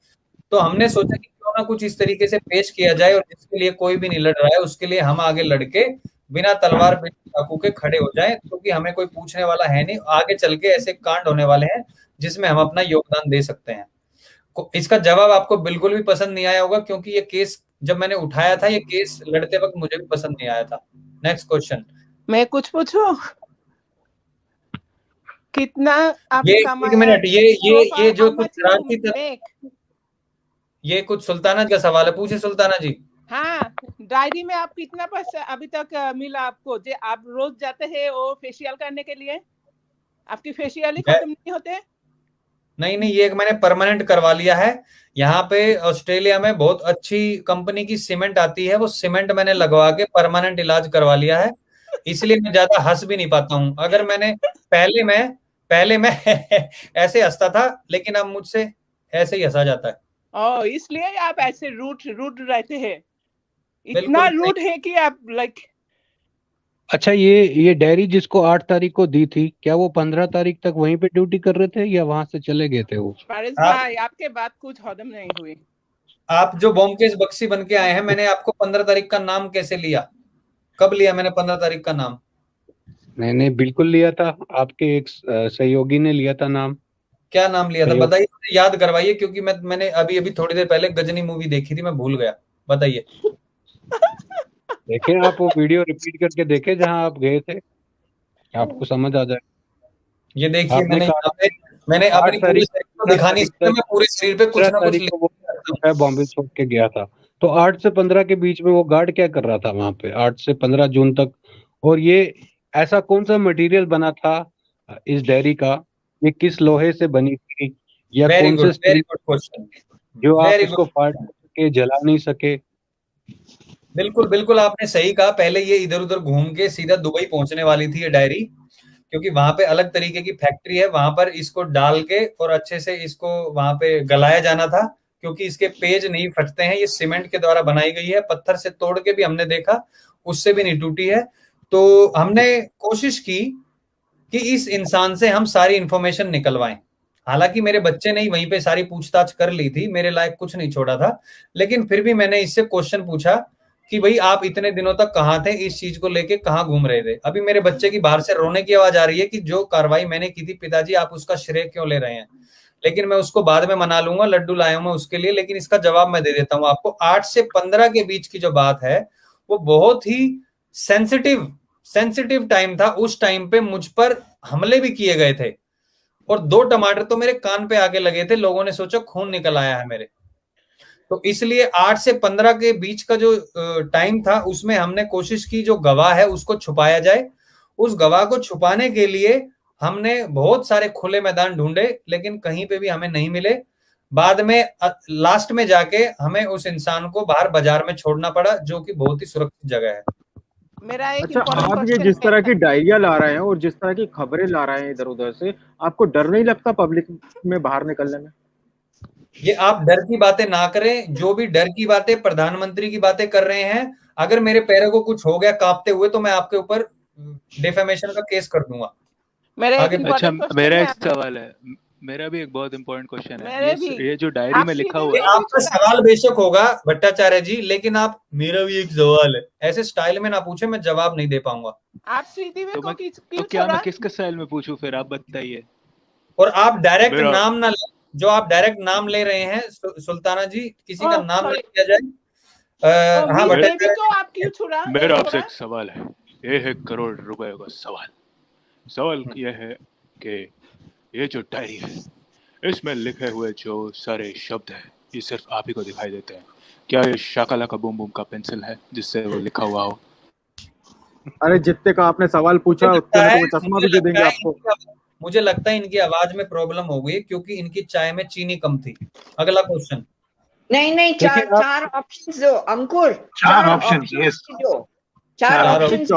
A: तो हमने सोचा कि क्यों ना कुछ इस तरीके से पेश किया जाए और जिसके लिए कोई भी नहीं लड़ रहा है उसके लिए हम आगे लड़के बिना तलवार बिना चाकू के खड़े हो जाएं, क्योंकि हमें कोई पूछने वाला है नहीं। आगे चल के ऐसे कांड होने वाले हैं जिसमें हम अपना योगदान दे सकते हैं। इसका जवाब आपको बिल्कुल भी पसंद नहीं आया होगा, क्योंकि ये केस जब मैंने उठाया था, ये केस लड़ते वक्त मुझे भी पसंद नहीं आया था। Next question.
L: मैं कुछ पूछूं? कितना आपने
A: ये
L: कमाया?
A: एक मिनट, ये जो कुछ
L: how much
A: राशि
L: you make?
A: ये कुछ सुल्ताना का सवाल है, पूछे सुल्ताना जी।
L: हाँ, डायरी में आप कितना पैसा अभी तक मिला आपको? जो आप रोज जाते हैं वो फेशियल करने के लिए, आपकी फेशियल ही खत्म नहीं होते?
A: नहीं, ये मैंने परमानेंट करवा लिया है। यहाँ पे ऑस्ट्रेलिया में बहुत अच्छी कंपनी की सीमेंट आती है, वो सीमेंट मैंने लगवा के परमानेंट इलाज करवा लिया है, इसलिए मैं ज्यादा हंस भी नहीं पाता हूँ। अगर मैंने पहले मैं ऐसे हंसता था, लेकिन अब मुझसे ऐसे ही हंसा जाता है।
L: इसलिए आप ऐसे रूट रहते हैं, इतना रूट है कि आप लाइक।
D: अच्छा, ये डायरी जिसको 8 तारीख को दी थी, क्या वो 15 तारीख तक वहीं पे ड्यूटी कर रहे थे या वहां से चले गए थे वो?
L: फारिस भाई, आपके बात कुछ हजम नहीं हुई।
A: आप जो ब्योमकेश बख्शी बन के आए हैं, मैंने आपको 15 तारीख का नाम कैसे लिया? कब लिया मैंने 15 तारीख का नाम?
D: मैंने बिल्कुल लिया था, आपके एक सहयोगी ने लिया था नाम।
A: क्या नाम लिया था बताइए, याद करवाइए, क्योंकि मैंने अभी थोड़ी देर पहले गजनी मूवी देखी थी, मैं भूल गया। बताइए।
D: देखें आप वो वीडियो रिपीट करके देखें जहां आप गए थे, आपको समझ आ जाए।
A: ये देखिए, मैंने अपनी पूरी शरीर को दिखानी, मैं पूरे शरीर पे कुछ ना कुछ
D: बॉम्बे छोड़ के गया था। तो 8 से 15 के बीच में वो गार्ड क्या कर रहा था वहां पे 8 से 15 जून तक? और ये ऐसा कौन सा मटेरियल बना था इस डायरी का? ये किस लोहे से बनी थी या कौन से
A: वेरी गुड क्वेश्चन,
D: जो आप इसको फाड़ के जला नहीं सके?
A: बिल्कुल आपने सही कहा। पहले ये इधर उधर घूम के सीधा दुबई पहुंचने वाली थी ये डायरी, क्योंकि वहां पे अलग तरीके की फैक्ट्री है, वहां पर इसको डाल के और अच्छे से इसको वहां पे गलाया जाना था, क्योंकि इसके पेज नहीं फटते हैं। ये सीमेंट के द्वारा बनाई गई है, पत्थर से तोड़ के भी हमने देखा, उससे भी नहीं टूटी है। तो हमने कोशिश की कि इस इंसान से हम सारी इंफॉर्मेशन निकलवाएं। हालांकि मेरे बच्चे ने ही वहीं पे सारी पूछताछ कर ली थी, मेरे लायक कुछ नहीं छोड़ा था, लेकिन फिर भी मैंने इससे क्वेश्चन पूछा कि भाई आप इतने दिनों तक कहाँ थे, इस चीज को लेके कहाँ घूम रहे थे? अभी मेरे बच्चे की बाहर से रोने की आवाज आ रही है कि जो कार्रवाई मैंने की थी पिताजी, आप उसका श्रेय क्यों ले रहे हैं? लेकिन मैं उसको बाद में मना लूंगा, लड्डू लाया हूं मैं उसके लिए। लेकिन इसका जवाब मैं दे देता हूं आपको। 8 से 15 के बीच की जो बात है वो बहुत ही सेंसिटिव टाइम था। उस टाइम पे मुझ पर हमले भी किए गए थे और 2 टमाटर तो मेरे कान पे आके लगे थे, लोगों ने सोचा खून निकल आया है मेरे। तो इसलिए 8 से 15 के बीच का जो टाइम था उसमें हमने कोशिश की जो गवाह है उसको छुपाया जाए। उस गवाह को छुपाने के लिए हमने बहुत सारे खुले मैदान ढूंढे, लेकिन कहीं पे भी हमें नहीं मिले। बाद में लास्ट में जाके हमें उस इंसान को बाहर बाजार में छोड़ना पड़ा, जो कि बहुत ही सुरक्षित जगह है।
L: मेरा एक
C: अच्छा, आप ये जिस तरह की डायरिया ला रहे हैं और जिस तरह की खबरें ला रहे हैं इधर उधर से, आपको डर नहीं लगता पब्लिक में बाहर निकलने में?
A: ये आप डर की बातें ना करें। जो भी डर की बातें प्रधानमंत्री की बातें कर रहे हैं, अगर मेरे पैरों को कुछ हो गया कांपते हुए तो मैं आपके ऊपर डिफेमेशन का केस कर दूंगा।
E: अच्छा, मेरा एक सवाल है, मेरा भी एक बहुत इंपॉर्टेंट क्वेश्चन है। ये जो डायरी में लिखा हुआ है,
A: आपका सवाल बेशक होगा भट्टाचार्य जी, लेकिन आप मेरा भी एक सवाल है ऐसे स्टाइल में ना पूछे, मैं जवाब नहीं दे पाऊंगा।
L: आप
E: तो क्या मैं किसके स्टाइल में पूछूं फिर, आप बताइए।
A: और आप डायरेक्ट नाम ना, जो आप डायरेक्ट नाम ले रहे हैं सुल्ताना जी, किसी का नाम ना लिया जाए। हाँ भट्टाचार्य,
E: मेरा आपसे एक सवाल है। 1 करोड़ रुपए का सवाल यह है कि ये जो डायरी है इसमें लिखे हुए जो सारे शब्द है ये सिर्फ आप ही को दिखाई देते हैं। क्या ये शाकाला का बूम बूम का पेंसिल है जिससे वो लिखा हुआ हो?
C: अरे जितने का आपने सवाल पूछा उतने में तो चश्मा भी दे देंगे आपको।
A: मुझे लगता है इनकी आवाज में प्रॉब्लम हो गई, क्योंकि इनकी चाय में चीनी कम थी। अगला क्वेश्चन।
J: नहीं, चार ऑप्शंस दो अंकुर,
H: 4 ऑप्शंस। Yes,
J: 4 options.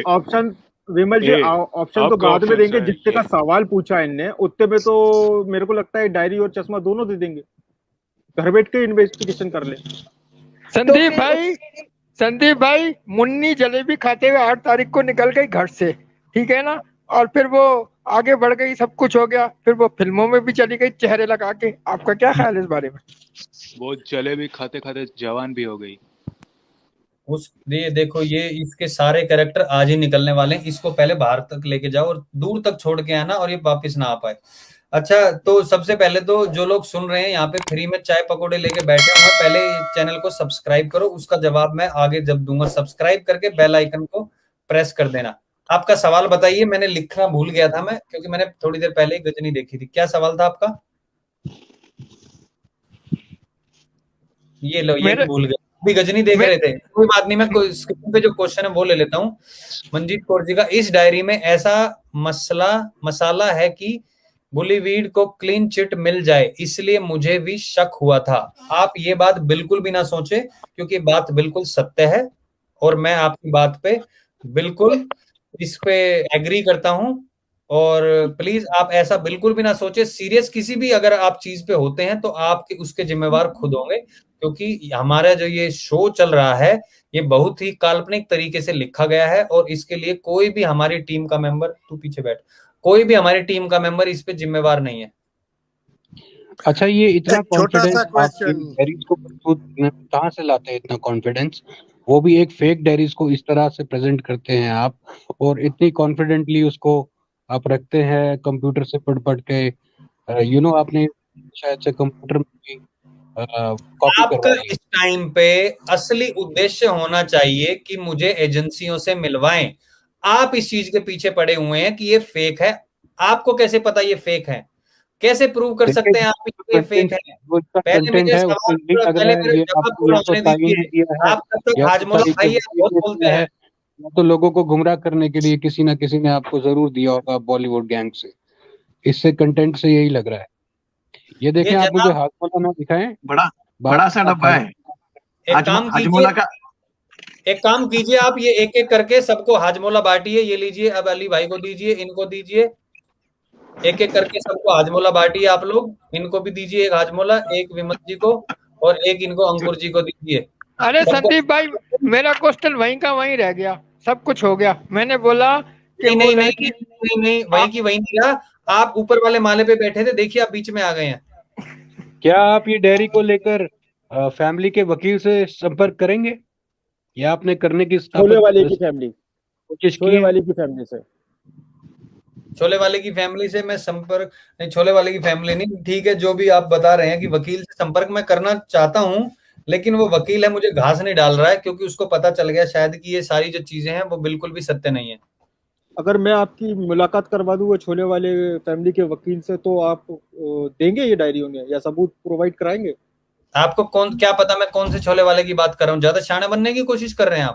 C: ऑप्शन विमल जी, ऑप्शन तो बाद में देंगे। जितने का सवाल पूछा इनने उतने में तो मेरे को लगता है डायरी और चश्मा दोनों दे देंगे। घर बैठ के इन्वेस्टिगेशन कर ले।
G: संदीप भाई मुन्नी जलेबी खाते हुए 8 तारीख को निकल गई घर से, ठीक है ना, और फिर वो आगे बढ़ गई, सब कुछ हो गया, फिर वो फिल्मों में भी चली गई चेहरे लगा के। आपका क्या ख्याल है इस बारे में?
E: वो जलेबी खाते खाते जवान भी हो गई।
A: ये देखो, ये इसके सारे कैरेक्टर आज ही निकलने वाले हैं। इसको पहले बाहर तक लेके जाओ और दूर तक छोड़ के आना, और ये वापस ना आ पाए। अच्छा, तो सबसे पहले तो जो लोग सुन रहे हैं यहाँ पे फ्री में चाय पकौड़े लेके बैठे हुए हैं, पहले चैनल को सब्सक्राइब करो। उसका जवाब मैं आगे जब दूंगा। सब्सक्राइब करके बेल आइकन को प्रेस कर देना। आपका सवाल बताइए। मैंने लिखना भूल गया था मैं, क्योंकि मैंने थोड़ी देर पहले ही गजनी देखी थी। क्या सवाल था आपका? ये लो, ये भी भूल गए। अभी गजनी देख रहे थे। कोई बात नहीं, मैं स्क्रीन पे जो क्वेश्चन है वो ले लेता हूँ। मंजीत कौर जी का, इस डायरी में ऐसा मसाला है कि बॉलीवुड को क्लीन चिट मिल जाए, इसलिए मुझे भी शक हुआ था। आप ये बात बिल्कुल भी ना सोचे, क्योंकि बात बिल्कुल सत्य है और मैं आपकी बात पे बिल्कुल इस पे एग्री करता हूं। और प्लीज आप ऐसा बिल्कुल भी ना सोचे। सीरियस किसी भी अगर आप चीज पे होते हैं तो आपके उसके जिम्मेवार खुद होंगे, क्योंकि हमारा जो ये शो चल रहा है ये बहुत ही काल्पनिक तरीके से लिखा गया है, और इसके लिए कोई भी हमारी टीम का मेंबर, तू पीछे बैठ, कोई भी हमारी टीम का मेंबर इस पे जिम्मेवार नहीं है।
D: अच्छा, ये इतना
F: छोटा सा
D: कॉन्फिडेंस डायरीज को प्रस्तुत कहाँ से लाते हैं? इतना कॉन्फिडेंस, वो भी एक फेक डायरीज को इस तरह से प्रेजेंट करते हैं आप, और इतनी कॉन्फिडेंटली उसको आप रखते हैं कंप्यूटर से पढ़ के। आपने शायद से कंप्यूटर में भी कॉपी
A: आपका
D: करवाई।
A: इस टाइम पे असली उद्देश्य होना चाहिए कि मुझे एजेंसियों से मिलवाएं। आप इस चीज के पीछे पड़े हुए हैं कि ये फेक है। आपको कैसे पता ये फेक है? कैसे प्रूव कर सकते हैं आप ये फेक है? पहले मुझे सवाल, पहले मेरे जवाब पूरा होने दीजिए। आप तब तक हाजमोला भाई बहुत बोलते हैं।
D: तो लोगों को गुमराह करने के लिए किसी ना किसी ने आपको जरूर दिया होगा बॉलीवुड गैंग से। इससे कंटेंट से यही लग रहा है। ये देखें, आप मुझे हाजमोला ना दिखाएं।
H: बड़ा सा डब्बा है। हाजमोला का
A: एक काम कीजिए, आप ये एक एक करके सबको हाजमोला बांटिए। ये लीजिए, अब अली भाई को दीजिए, इनको दीजिए, एक एक करके सबको हाजमोला बांटिए। आप लोग इनको भी दीजिए एक हाजमोला, एक विमल जी को और एक इनको अंकुर जी को दीजिए।
G: अरे संदीप भाई, मेरा क्वेश्चन वहीं का वहीं रह गया, सब कुछ हो गया। मैंने बोला कि
A: नहीं, वहीं की वहीं नहीं रहा। आप ऊपर वाले माले पे बैठे थे, देखिए आप बीच में आ गए हैं।
D: क्या आप ये डायरी को लेकर फैमिली के वकील से संपर्क करेंगे, या आपने करने की
C: छोले वाले की फैमिली, छोले वाले की फैमिली से?
A: छोले वाले की फैमिली से मैं संपर्क नहीं, छोले वाले की फैमिली नहीं। ठीक है, जो भी आप बता रहे हैं कि वकील से संपर्क मैं करना चाहता हूं, लेकिन वो वकील है मुझे घास नहीं डाल रहा है, क्योंकि उसको पता चल गया शायद कि ये सारी जो चीजें हैं वो बिल्कुल भी सत्य नहीं है।
C: अगर मैं आपकी मुलाकात करवा दूं वो छोले वाले फैमिली के वकील से, तो आप देंगे ये डायरी उन्हें, या सबूत प्रोवाइड कराएंगे?
A: आपको क्या पता मैं कौन से छोले वाले की बात कर रहा हूँ? ज्यादा शाणे बनने की कोशिश कर रहे हैं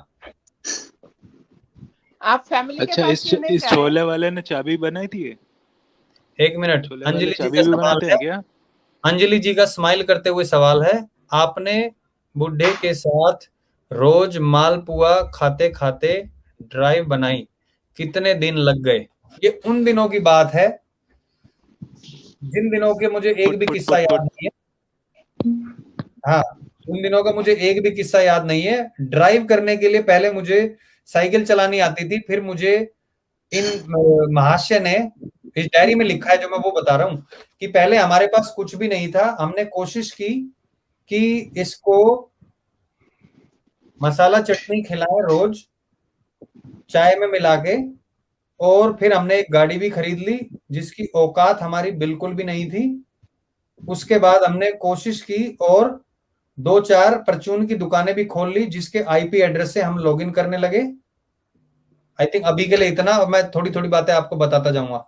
L: आप फैमिली
E: अच्छा,
L: के पास
E: इस छोले वाले ने चाबी बनाई थी?
A: एक मिनट, अंजलि जी का सवाल
E: है क्या?
A: अंजलि जी का स्माइल करते हुए सवाल है, आपने बुढ़े के साथ रोज मालपुआ खाते खाते ड्राइव बनाई, कितने दिन लग गए? ये उन दिनों की बात है जिन दिनों के मुझे एक भी किस्सा याद नहीं है। हाँ, उन दिनों का मुझे एक भी किस्सा याद नहीं है। ड्राइव करने के लिए पहले मुझे साइकिल चलानी आती थी, फिर मुझे इन महाशय ने इस डायरी में लिखा है जो मैं वो बता रहा हूं कि पहले हमारे पास कुछ भी नहीं था। हमने कोशिश की कि इसको मसाला चटनी खिलाएं रोज चाय में मिला के, और फिर हमने एक गाड़ी भी खरीद ली जिसकी औकात हमारी बिल्कुल भी नहीं थी। उसके बाद हमने कोशिश की और 2-4 परचून की दुकानें भी खोल ली, जिसके आईपी एड्रेस से हम लॉगिन करने लगे। आई थिंक अभी के लिए इतना, और मैं थोड़ी थोड़ी बातें आपको बताता जाऊंगा।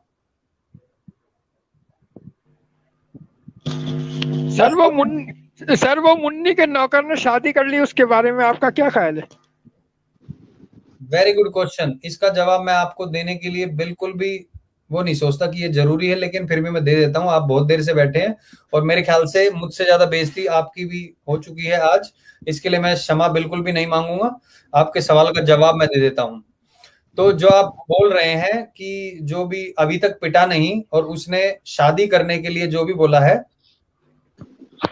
G: सर वो मुन्नी के नौकर ने शादी कर ली, उसके बारे में आपका क्या ख्याल है?
A: Very good question. इसका जवाब मैं आपको देने के लिए बिल्कुल भी वो नहीं सोचता कि ये जरूरी है, लेकिन फिर भी मैं दे देता हूं। आप बहुत देर से बैठे हैं और मेरे ख्याल से मुझसे ज्यादा बेइज्जती आपकी भी हो चुकी है आज। इसके लिए मैं क्षमा बिल्कुल भी नहीं मांगूंगा। आपके सवाल का जवाब मैं दे देता हूं। तो जो आप बोल रहे हैं कि जो भी अभी तक पिटा नहीं और उसने शादी करने के लिए जो भी बोला है,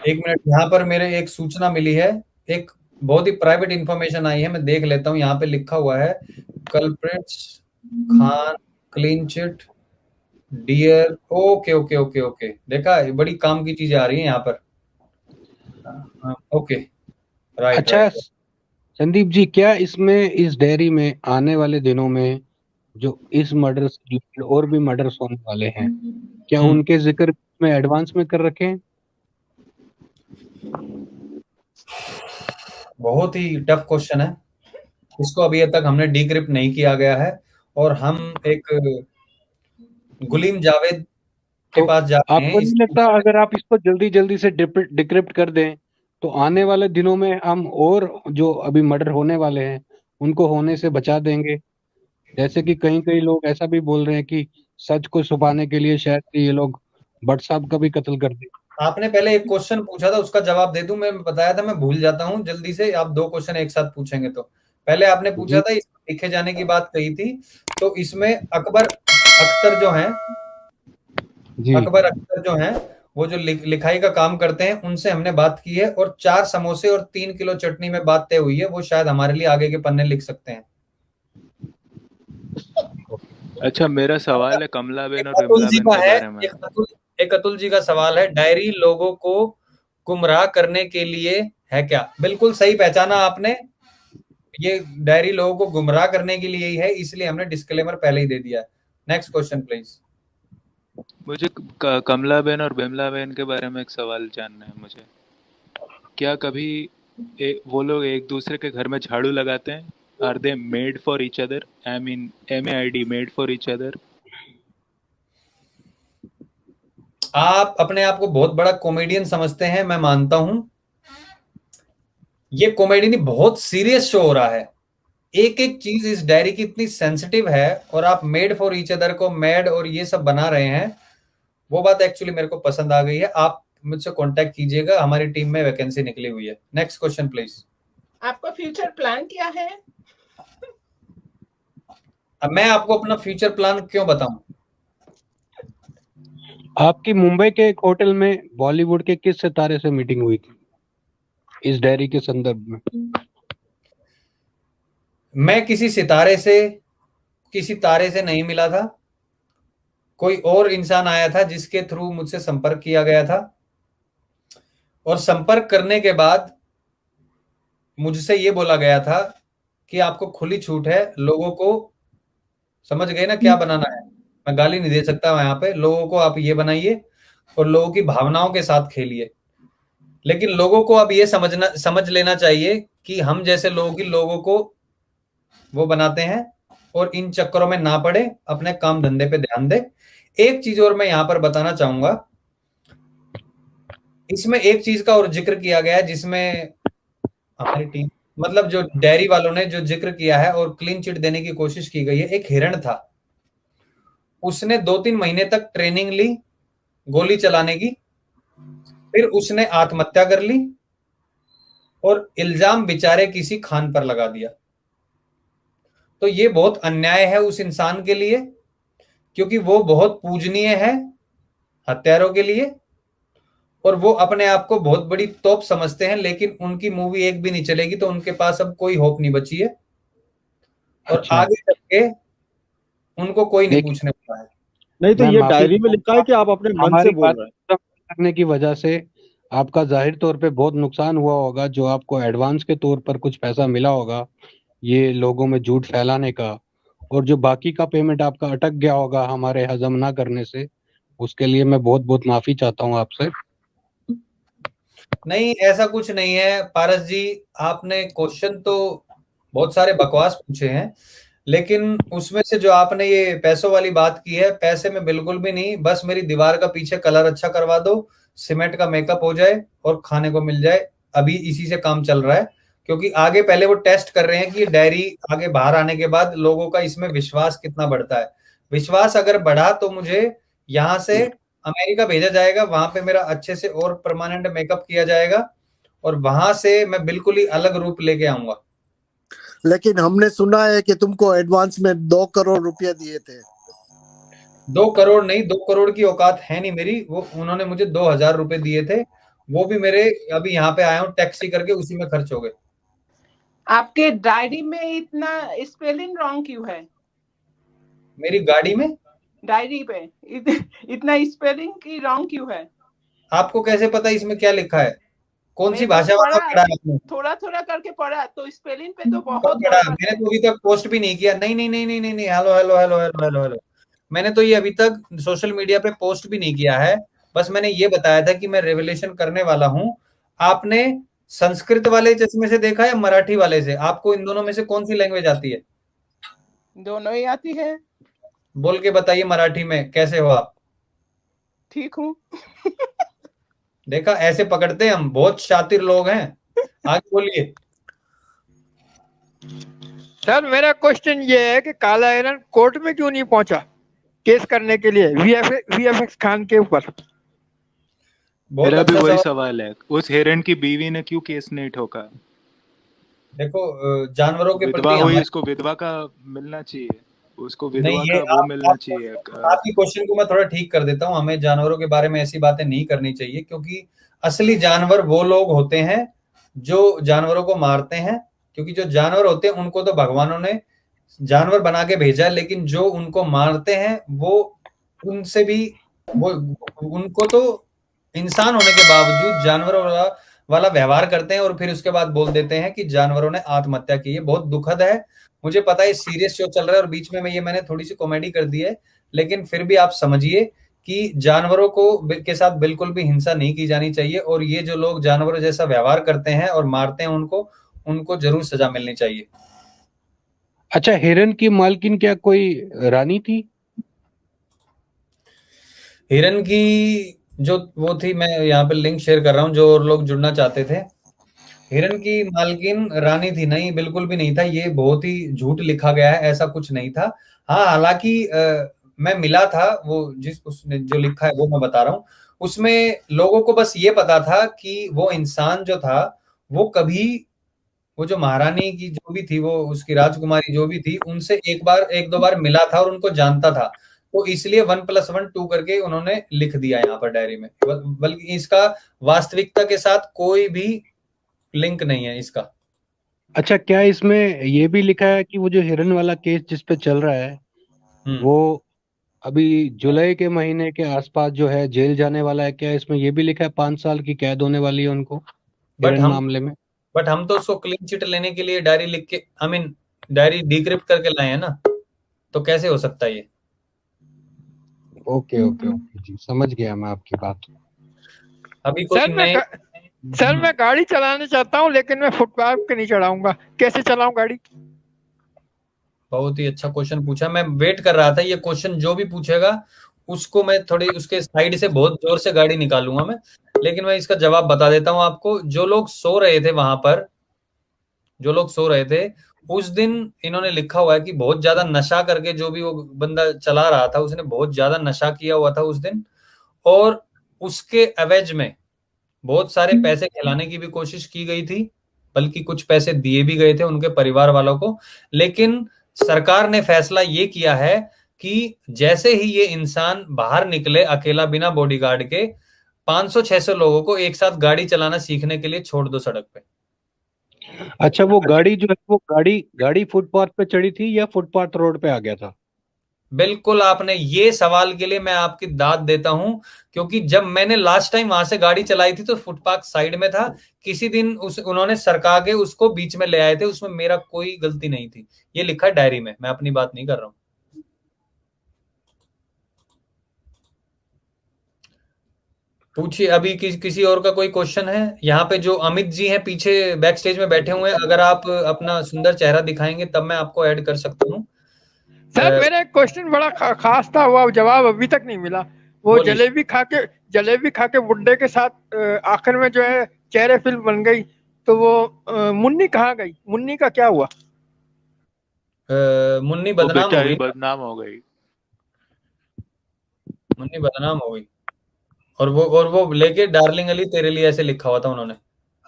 A: एक मिनट, यहाँ पर मेरे एक सूचना मिली है, एक बहुत ही प्राइवेट इंफॉर्मेशन आई है, मैं देख लेता हूँ। यहाँ पे लिखा हुआ है culprits Khan clean chit dear. Okay okay okay okay, देखा, ये बड़ी काम की चीजें आ रही हैं यहाँ पर। ओके, राइट
D: अच्छा
A: राइट।
D: संदीप जी, क्या इसमें इस डायरी में आने वाले दिनों में जो इस मर्डर से related और भी मर्डर्स होने वाले हैं, क्या उनके जिक्र में एडवांस में कर रखे हैं?
A: बहुत ही टफ क्वेश्चन है, इसको अभी तक हमने डिक्रिप्ट नहीं किया गया है, और हम एक गुलीम जावेद के
D: तो
A: पास जा रहे हैं
D: आपको नहीं लगता अगर आप इसको जल्दी जल्दी से डिक्रिप्ट कर दें तो आने वाले दिनों में हम और जो अभी मर्डर होने वाले हैं उनको होने से बचा देंगे? जैसे कि कई कई लोग ऐसा भी बोल रहे हैं कि सच को छुपाने के लिए शायद ये लोग भट्ट साहब का भी कत्ल कर दें।
A: आपने पहले एक क्वेश्चन पूछा था, उसका जवाब दे दूं? मैं बताया था मैं भूल जाता हूं जल्दी से, आप दो क्वेश्चन एक साथ पूछेंगे तो। पहले आपने पूछा था इसमें लिखे जाने की बात कही थी, तो इसमें अकबर अख्तर जो हैं, अकबर अख्तर जो हैं, वो जो लिखाई का काम करते हैं, उनसे हमने बात की है, और 4 समोसे और 3 किलो चटनी में बात तय हुई है, वो शायद हमारे लिए आगे के पन्ने लिख सकते हैं।
E: अच्छा, मेरा सवाल है कमला बेन और
A: अतुल
E: विमला
A: जी
E: बेन
A: का
E: के
A: है,
E: बारे में।
A: एक अतुल जी का सवाल है, डायरी लोगों को गुमराह करने के लिए है क्या? बिल्कुल सही पहचाना आपने, ये डायरी लोगों को गुमराह करने के लिए ही है, इसलिए हमने डिस्क्लेमर पहले ही दे दिया है। Next question please.
E: मुझे कमला बेन और विमला बेन के बारे में एक सवाल जानना है मुझे। क्या कभी वो लोग एक दूसरे के घर में झाड़ू लगाते हैं? Are they made for each other? I mean MAID, made for each other.
A: आप अपने आप को बहुत बड़ा कॉमेडियन समझते हैं, मैं मानता हूं। ये कॉमेडी नहीं, बहुत सीरियस शो हो रहा है। एक एक चीज इस डायरी की इतनी सेंसिटिव है, और आप मेड फॉर ईच अदर को मैड और ये सब बना रहे हैं, वो बात एक्चुअली मेरे को पसंद आ गई है। आप मुझसे कांटेक्ट कीजिएगा, हमारी टीम में वैकेंसी निकली हुई है। Next question please.
L: आपका फ्यूचर प्लान क्या है?
A: अब मैं आपको अपना फ्यूचर प्लान क्यों बताऊं?
D: आपकी मुंबई के एक होटल में बॉलीवुड के किस सितारे से मीटिंग हुई थी इस डायरी के संदर्भ में?
A: मैं किसी तारे से नहीं मिला था, कोई और इंसान आया था जिसके थ्रू मुझसे संपर्क किया गया था, और संपर्क करने के बाद मुझसे ये बोला गया था कि आपको खुली छूट है, लोगों को, समझ गए ना क्या बनाना है? मैं गाली नहीं दे सकता यहाँ पे, लोगों को आप ये बनाइए और लोगों की भावनाओं के साथ खेलिए। लेकिन लोगों को अब ये समझ लेना चाहिए कि हम जैसे लोगों को वो बनाते हैं, और इन चक्करों में ना पड़े, अपने काम धंधे पे ध्यान दे। एक चीज और मैं यहाँ पर बताना चाहूंगा, इसमें एक चीज का और जिक्र किया गया है, जिसमें हमारी टीम, मतलब जो डेयरी वालों ने जो जिक्र किया है और क्लीन चिट देने की कोशिश की गई है। एक हिरण था, उसने 2-3 महीने तक ट्रेनिंग ली गोली चलाने की, फिर उसने आत्महत्या कर ली, और इल्जाम बेचारे किसी खान पर लगा दिया। तो ये बहुत अन्याय है उस इंसान के लिए, क्योंकि वो बहुत पूजनीय है हत्यारों के लिए, और वो अपने आप को बहुत बड़ी तोप समझते हैं, लेकिन उनकी मूवी एक भी नहीं चलेगी, तो उनके पास अब कोई होप नहीं बची है, और
D: अच्छा।
A: आगे चल के उनको कोई नहीं पूछने वाला है।
C: नहीं तो
D: मैं
C: ये
D: माफी
C: डायरी में लिखा है कि आप अपने मन से
D: हमारी
C: बोल
D: बात
C: रहे हैं।
D: खत्म करने की वजह से आपका जाहिर तौर पे बहुत नुकसान हुआ होगा, जो आपको एडवांस के तौर पर कुछ पैसा मिला होगा ये लोगों में झूठ फैलाने का, और जो बाकी का पेमेंट आपका अटक गया होगा हमारे हजम ना करने से, उसके लिए मैं बहुत बहुत माफी चाहता हूँ आपसे।
A: नहीं, ऐसा कुछ नहीं है पारस जी, आपने क्वेश्चन तो बहुत सारे बकवास पूछे हैं, लेकिन उसमें से जो आपने ये पैसों वाली बात की है, पैसे में बिल्कुल भी नहीं, बस मेरी दीवार का पीछे कलर अच्छा करवा दो, सीमेंट का मेकअप हो जाए और खाने को मिल जाए। अभी इसी से काम चल रहा है, क्योंकि आगे पहले वो टेस्ट कर रहे हैं कि डायरी आगे बाहर आने के बाद लोगों का इसमें विश्वास कितना बढ़ता है। विश्वास अगर बढ़ा तो मुझे यहाँ से अमेरिका भेजा जाएगा, वहां पे मेरा अच्छे से और परमानेंट मेकअप किया जाएगा, और वहां से मैं बिल्कुल ही अलग रूप लेके आऊंगा।
F: लेकिन हमने सुना है कि तुमको एडवांस में 2 करोड़ रुपया दिए थे।
A: 2 करोड़ नहीं, 2 करोड़ की औकात है नहीं मेरी, वो उन्होंने मुझे 2,000 रुपए दिए थे, वो भी मेरे अभी यहाँ पे आया हूँ टैक्सी करके, उसी में खर्च हो गए।
L: आपके डायरी में इतना स्पेलिंग रॉन्ग क्यों है?
A: मेरी गाड़ी में
L: डायरी पे इतना स्पेलिंग की रॉन्ग क्यों है?
A: आपको कैसे पता इसमें क्या लिखा है? कौन सी
L: मैं तो
A: भाषा वाला
L: पढ़ा,
A: पढ़ा है आपने?
L: थोड़ा थोड़ा करके पढ़ा, तो स्पेलिंग पे तो
A: कब
L: बहुत
A: पढ़ा?
L: गड़बड़
A: मैंने
L: है।
A: तो अभी तक पोस्ट भी नहीं किया। नहीं नहीं नहीं नहीं नहीं नहीं, hello hello hello hello hello hello, मैंने तो ये अभी तक सोशल मीडिया पे पोस्ट भी नहीं किया है। बस मैंने ये बताया था कि मैं रेवलेशन करने वाला हूँ। आपने संस्कृत वाले चश्मे से देखा या मराठी वाले से? आपको इन दोनों में से कौन सी लैंग्वेज आती है?
L: दोनों ही आती है।
A: बोल के बताइए मराठी में, कैसे हो आप?
L: ठीक हूँ।
A: देखा, ऐसे पकड़ते हैं हम, बहुत शातिर लोग हैं। आगे बोलिए।
G: सर मेरा क्वेश्चन ये है कि काला हिरन कोर्ट में क्यों नहीं पहुंचा केस करने के लिए वीएफएक्स खान के ऊपर?
E: मेरा भी
A: अच्छा
E: वही
A: सवाल।
E: सवाल है, उस हिरन की बीवी ने क्यों केस नहीं ठोका?
A: देखो, जानवरों के
E: विधवा
A: प्रति
E: हुई,
A: हमारे,
E: उसको विधवा का मिलना चाहिए, उसको
A: नहीं,
E: विधवा
A: ये
E: का वो मिलना
A: आप
E: चाहिए।
A: आपकी क्वेश्चन को मैं थोड़ा ठीक कर देता हूँ। हमें जानवरों के बारे में ऐसी बातें नहीं करनी चाहिए, क्योंकि असली जानवर वो लोग होते हैं जो जानवरों को मारते हैं। क्योंकि जो जानवर होते हैं उनको तो भगवानों ने जानवर बना के भेजा है, लेकिन जो उनको मारते हैं वो उनसे भी, वो उनको तो इंसान होने के बावजूद जानवरों वाला व्यवहार करते हैं, और फिर उसके बाद बोल देते हैं कि जानवरों ने आत्महत्या की है। बहुत दुखद है। मुझे पता है सीरियस शो चल रहा है और बीच में मैंने थोड़ी सी कॉमेडी कर दी है, लेकिन फिर भी आप समझिए कि जानवरों को के साथ बिल्कुल भी हिंसा नहीं की जानी चाहिए, और ये जो लोग जानवरों जैसा व्यवहार करते हैं और मारते हैं उनको जरूर सजा मिलनी चाहिए।
D: अच्छा, हिरन की मालकिन क्या कोई रानी थी?
A: हिरन की जो वो थी, मैं यहाँ पे लिंक शेयर कर रहा हूँ जो और लोग जुड़ना चाहते थे। हिरन की मालकिन रानी थी? नहीं, बिल्कुल भी नहीं था। ये बहुत ही झूठ लिखा गया है, ऐसा कुछ नहीं था। हाँ, हालांकि मैं मिला था, वो जिस उसने जो लिखा है वो मैं बता रहा हूँ। उसमें लोगों को बस ये पता था कि वो इंसान जो था वो कभी, वो जो महारानी की जो भी थी, वो उसकी राजकुमारी जो भी थी, उनसे एक दो बार मिला था और उनको जानता था। तो इसलिए 1+1 2 करके उन्होंने लिख दिया यहाँ पर डायरी में, बल्कि इसका वास्तविकता के साथ कोई भी लिंक नहीं है इसका।
D: अच्छा, क्या इसमें ये भी लिखा है कि वो जो हिरन वाला केस जिस पे चल रहा है वो अभी जुलाई के महीने के आसपास जो है जेल जाने वाला है? क्या इसमें ये भी लिखा है 5 साल की कैद होने वाली है उनको हिरन मामले में?
A: बट हम तो उसको क्लीन चिट लेने के लिए डायरी लिख के, आई मीन डायरी डिक्रिप्ट करके लाए हैं ना, तो कैसे हो सकता है ये?
D: ओके ओके ओके जी, समझ गया मैं आपकी बात।
A: अभी कोई नए
G: सर मैं गाड़ी चलाना चाहता हूँ, लेकिन मैं फुटपाथ पे नहीं चढ़ाऊंगा, कैसे चलाऊं गाड़ी?
A: बहुत ही अच्छा क्वेश्चन पूछा। मैं वेट कर रहा था ये क्वेश्चन, जो भी पूछेगा उसको मैं थोड़ी उसके साइड से बहुत जोर से गाड़ी निकालूंगा मैं, लेकिन मैं इसका जवाब बता देता हूं आपको। जो लोग सो रहे थे वहां पर, जो लोग सो रहे थे उस दिन, इन्होंने लिखा हुआ है कि बहुत ज्यादा नशा करके जो भी वो बंदा चला रहा था उसने बहुत ज्यादा नशा किया हुआ था उस दिन, और उसके एवज में बहुत सारे पैसे खिलाने की भी कोशिश की गई थी, बल्कि कुछ पैसे दिए भी गए थे उनके परिवार वालों को। लेकिन सरकार ने फैसला ये किया है कि जैसे ही ये इंसान बाहर निकले अकेला बिना बॉडीगार्ड के, 500-600 लोगों को एक साथ गाड़ी चलाना सीखने के लिए छोड़ दो सड़क पे।
D: अच्छा, वो गाड़ी जो है वो गाड़ी फुटपाथ पे चढ़ी थी या फुटपाथ रोड पे आ गया था?
A: बिल्कुल, आपने ये सवाल के लिए मैं आपकी दाद देता हूं, क्योंकि जब मैंने लास्ट टाइम वहां से गाड़ी चलाई थी तो फुटपाथ साइड में था। किसी दिन उन्होंने सरका के उसको बीच में ले आए थे, उसमें मेरा कोई गलती नहीं थी। ये लिखा है डायरी में, मैं अपनी बात नहीं कर रहा हूं। पूछिए, अभी किसी और का कोई क्वेश्चन है? यहाँ पे जो अमित जी हैं पीछे बैक स्टेज में बैठे हुए हैं, अगर आप अपना सुंदर चेहरा दिखाएंगे तब मैं आपको ऐड कर सकता हूँ।
G: सर मेरा एक क्वेश्चन बड़ा खास था, वो जवाब अभी तक नहीं मिला। वो जलेबी खा के बुड्ढे के साथ आखिर में जो है चेहरे फिल्म बन गई, तो वो मुन्नी कहाँ गई? मुन्नी का क्या हुआ?
A: मुन्नी बदनाम हो गई।
E: बदनाम हो गई।
A: मुन्नी बदनाम हो गई, और वो लेके डार्लिंग अली तेरे लिए ऐसे लिखा हुआ था उन्होंने।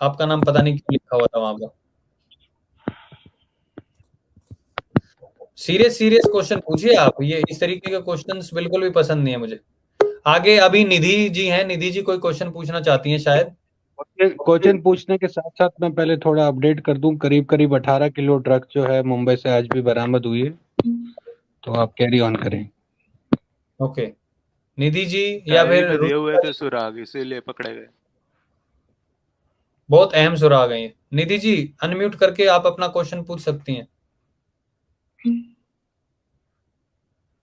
A: आपका नाम पता नहीं क्यों लिखा हुआ था वहां पर। सीरियस क्वेश्चन पूछिए आप, ये इस तरीके के क्वेश्चंस बिल्कुल भी पसंद नहीं है मुझे। आगे अभी निधि जी हैं, निधि जी कोई क्वेश्चन पूछना चाहती हैं शायद।
D: क्वेश्चन पूछने के साथ साथ मैं पहले थोड़ा अपडेट कर दूं। करीब करीब 18 किलो ड्रग जो है मुंबई से आज भी बरामद हुई है, तो आप कैरी ऑन करें।
A: ओके, निधि जी या
E: डायरी
A: फिर
E: में दिए हुए थे सुराग, इसीलिए पकड़े गए।
A: बहुत अहम सुराग है ये। निधि जी अनम्यूट करके आप अपना क्वेश्चन पूछ सकती हैं।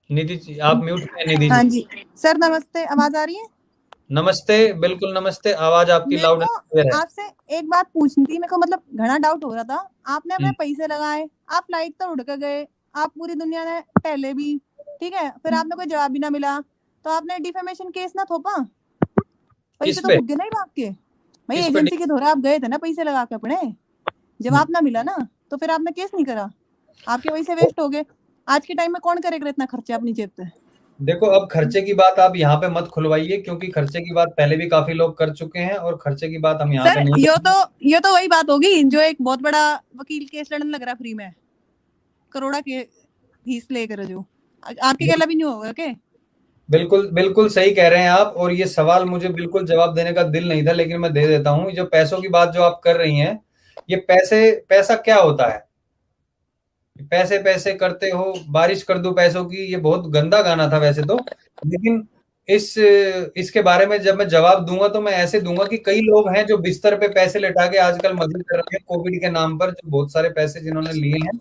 A: निधि जी आप म्यूट में। निधि
M: हाँ
A: जी
M: जी सर, नमस्ते, आवाज आ रही है?
A: नमस्ते, बिल्कुल नमस्ते, आवाज आपकी
M: मेरे
A: लाउड
M: को
A: एंड क्लियर है।
M: आपसे एक बात पूछनी थी। मेरे को मतलब घना डाउट हो रहा था। आपने अपने
A: हम्म,
M: पैसे लगाए, आप फ्लाइट तो उड़ के गए, आप पूरी दुनिया ने टहले भी, ठीक है, फिर आपने कोई जवाब भी ना मिला, तो आपने डिफेमेशन केस ना थोपा?
A: किस
M: पैसे तो
A: पे
M: भुग गए नहीं भाग के भाई,
A: किस पे
M: एजेंसी के द्वारा आप गए थे ना पैसे लगा के अपने, जवाब ना मिला ना, तो फिर आपने केस नहीं करा, आपके पैसे वेस्ट हो गए। आज के टाइम में कौन करेगा इतना खर्चा अपनी जेब पे?
A: देखो, अब खर्चे की बात आप यहाँ पे मत खुलवाइए, क्योंकि खर्चे की बात पहले भी काफी लोग कर चुके हैं और खर्चे की बात हम यहाँ पे
M: सर
A: नहीं करेंगे।
M: ये तो वही बात होगी जो एक बहुत बड़ा वकील केस लड़ने लग रहा फ्री में, करोड़ा के फीस लेकर, जो आपके गला भी नहीं होगा क्या?
A: बिल्कुल बिल्कुल सही कह रहे हैं आप, और ये सवाल मुझे बिल्कुल जवाब देने का दिल नहीं था, लेकिन मैं दे देता हूँ। जो पैसों की बात जो आप कर रही हैं, ये पैसा क्या होता है? पैसे पैसे करते हो, बारिश कर दूं पैसों की, ये बहुत गंदा गाना था वैसे तो। लेकिन इसके बारे में जब मैं जवाब दूंगा तो मैं ऐसे दूंगा कि कई लोग हैं जो बिस्तर पे पैसे लेटा के आजकल मजे कर रहे हैं कोविड के नाम पर, जो बहुत सारे पैसे जिन्होंने लिए हैं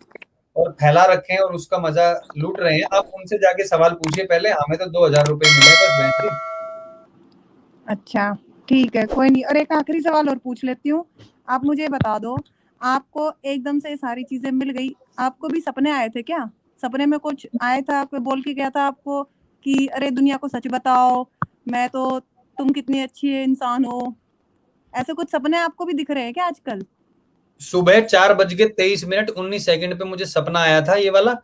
A: और फैला रखे हैं और उसका मजा लूट रहे हैं। आप उनसे जाके सवाल पूछिए पहले। हमें तो 2000 रुपए मिले बस वैसे ही।
M: अच्छा ठीक है, कोई नहीं। और एक आखिरी सवाल और पूछ लेती हूँ। आप मुझे बता दो, आपको एकदम से सारी चीजें मिल गई, आपको भी सपने आए थे क्या? सपने में कुछ आया था, कोई बोल के गया था आपको कि अरे दुनिया को सच बताओ, मैं तो, तुम कितनी अच्छी इंसान हो? ऐसे कुछ सपने आपको भी दिख रहे हैं क्या आजकल?
A: सुबह 4:23:19 पे मुझे सपना आया था ये वाला।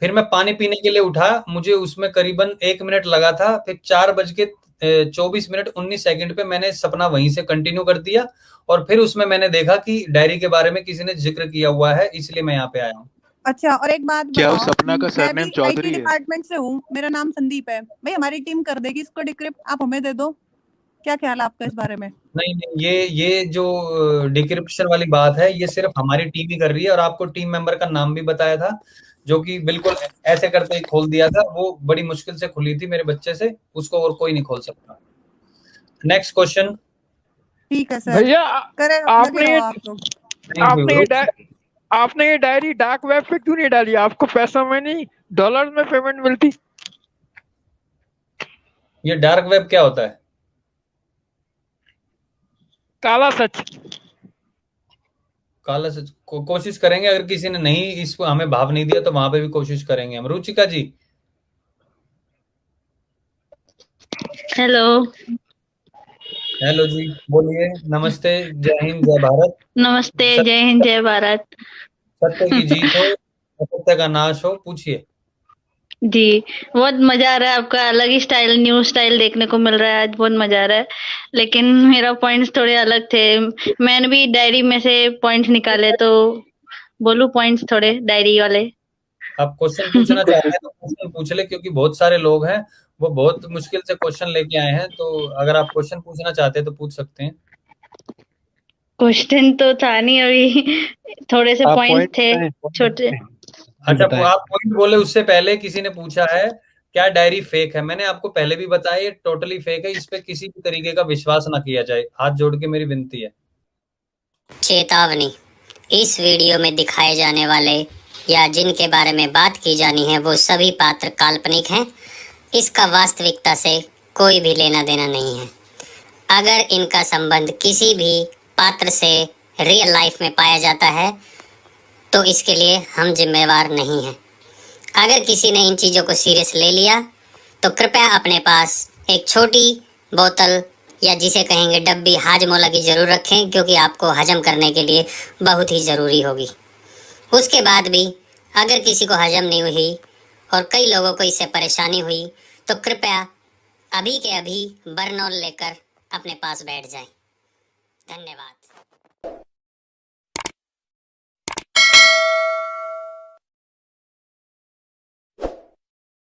A: फिर मैं पानी पीने के लिए उठा, मुझे उसमें करीबन 1 मिनट लगा था। फिर 4:24:19 पे मैंने सपना वहीं से कंटिन्यू कर दिया, और फिर उसमें मैंने देखा कि डायरी के बारे में किसी ने जिक्र किया हुआ है, इसलिए मैं यहाँ पे आया हूँ।
M: अच्छा, और एक बात
E: क्या
M: बताओ,
E: उस सपना का
M: मैं
E: सरनेम
M: भी
E: चौधरी
M: आईटी
E: है?
M: डिपार्टमेंट से हूँ, मेरा नाम संदीप है भाई, हमारी टीम कर देगी इसको डिक्रिप्ट, आप हमें दे दो। क्या ख्याल है आपका इस बारे में?
A: नहीं नहीं, ये जो डिक्रिप्शन वाली बात है, ये सिर्फ हमारी टीम ही कर रही है, और आपको टीम मेंबर का नाम भी बताया था, जो कि बिल्कुल ऐसे करते ही खोल दिया था। वो बड़ी मुश्किल से खुली थी मेरे बच्चे से, उसको और कोई नहीं खोल सकता। Next question.
M: ठीक है सर,
G: भैया
M: करे लगे
G: आपने
M: रहो
G: ये
M: आप लोग।
G: आपने ये डायरी डार्क वेब पे क्यों नहीं डाली? आपको पैसों में नहीं डॉलर में पेमेंट मिलती।
A: ये डार्क वेब क्या होता है?
G: काला सच।
A: काला सच कोशिश करेंगे, अगर किसी ने नहीं इसको हमें भाव नहीं दिया तो वहां पे भी कोशिश करेंगे हम। रुचिका जी।
N: हेलो।
A: हेलो जी, बोलिए। नमस्ते, जय हिंद, जय भारत।
N: नमस्ते, जय हिंद, जय भारत।
A: सत्य की जीत हो, असत्य का नाश हो। पूछिए।
N: जी, बहुत मजा आ रहा है। आपका अलग ही स्टाइल, न्यू स्टाइल देखने को मिल रहा है आज, बहुत मजा आ रहा है। लेकिन मेरा पॉइंट्स थोड़े अलग थे। मैंने भी डायरी में से पॉइंट्स निकाले, तो बोलूं पॉइंट्स थोड़े डायरी वाले?
A: आप क्वेश्चन पूछना चाहते हैं तो क्वेश्चन पूछ ले, क्योंकि बहुत सारे लोग हैं, वो बहुत मुश्किल से क्वेश्चन लेके आए हैं। तो अगर आप क्वेश्चन पूछना चाहते हैं तो पूछ सकते हैं।
N: क्वेश्चन तो था नहीं अभी, थोड़े से पॉइंट थे छोटे।
A: अच्छा, आप पॉइंट बोले उससे पहले किसी ने पूछा है क्या डायरी फेक है? मैंने आपको पहले भी बताया ये टोटली फेक है, इस पे किसी भी तरीके का विश्वास ना किया जाए। हाथ जोड़ के मेरी विनती है।
B: चेतावनी, इस वीडियो में दिखाए जाने वाले या जिनके बारे में बात की जानी है वो सभी पात्र काल्पनिक हैं। इसका वास्तविकता से कोई भी लेना देना नहीं है। अगर इनका संबंध किसी भी पात्र से रियल लाइफ में पाया जाता है तो इसके लिए हम जिम्मेवार नहीं हैं। अगर किसी ने इन चीज़ों को सीरियस ले लिया तो कृपया अपने पास एक छोटी बोतल या जिसे कहेंगे डब्बी हाजमोला की ज़रूर रखें, क्योंकि आपको हजम करने के लिए बहुत ही ज़रूरी होगी। उसके बाद भी अगर किसी को हजम नहीं हुई और कई लोगों को इससे परेशानी हुई तो कृपया अभी के अभी बर्नॉल लेकर अपने पास बैठ जाएं। धन्यवाद।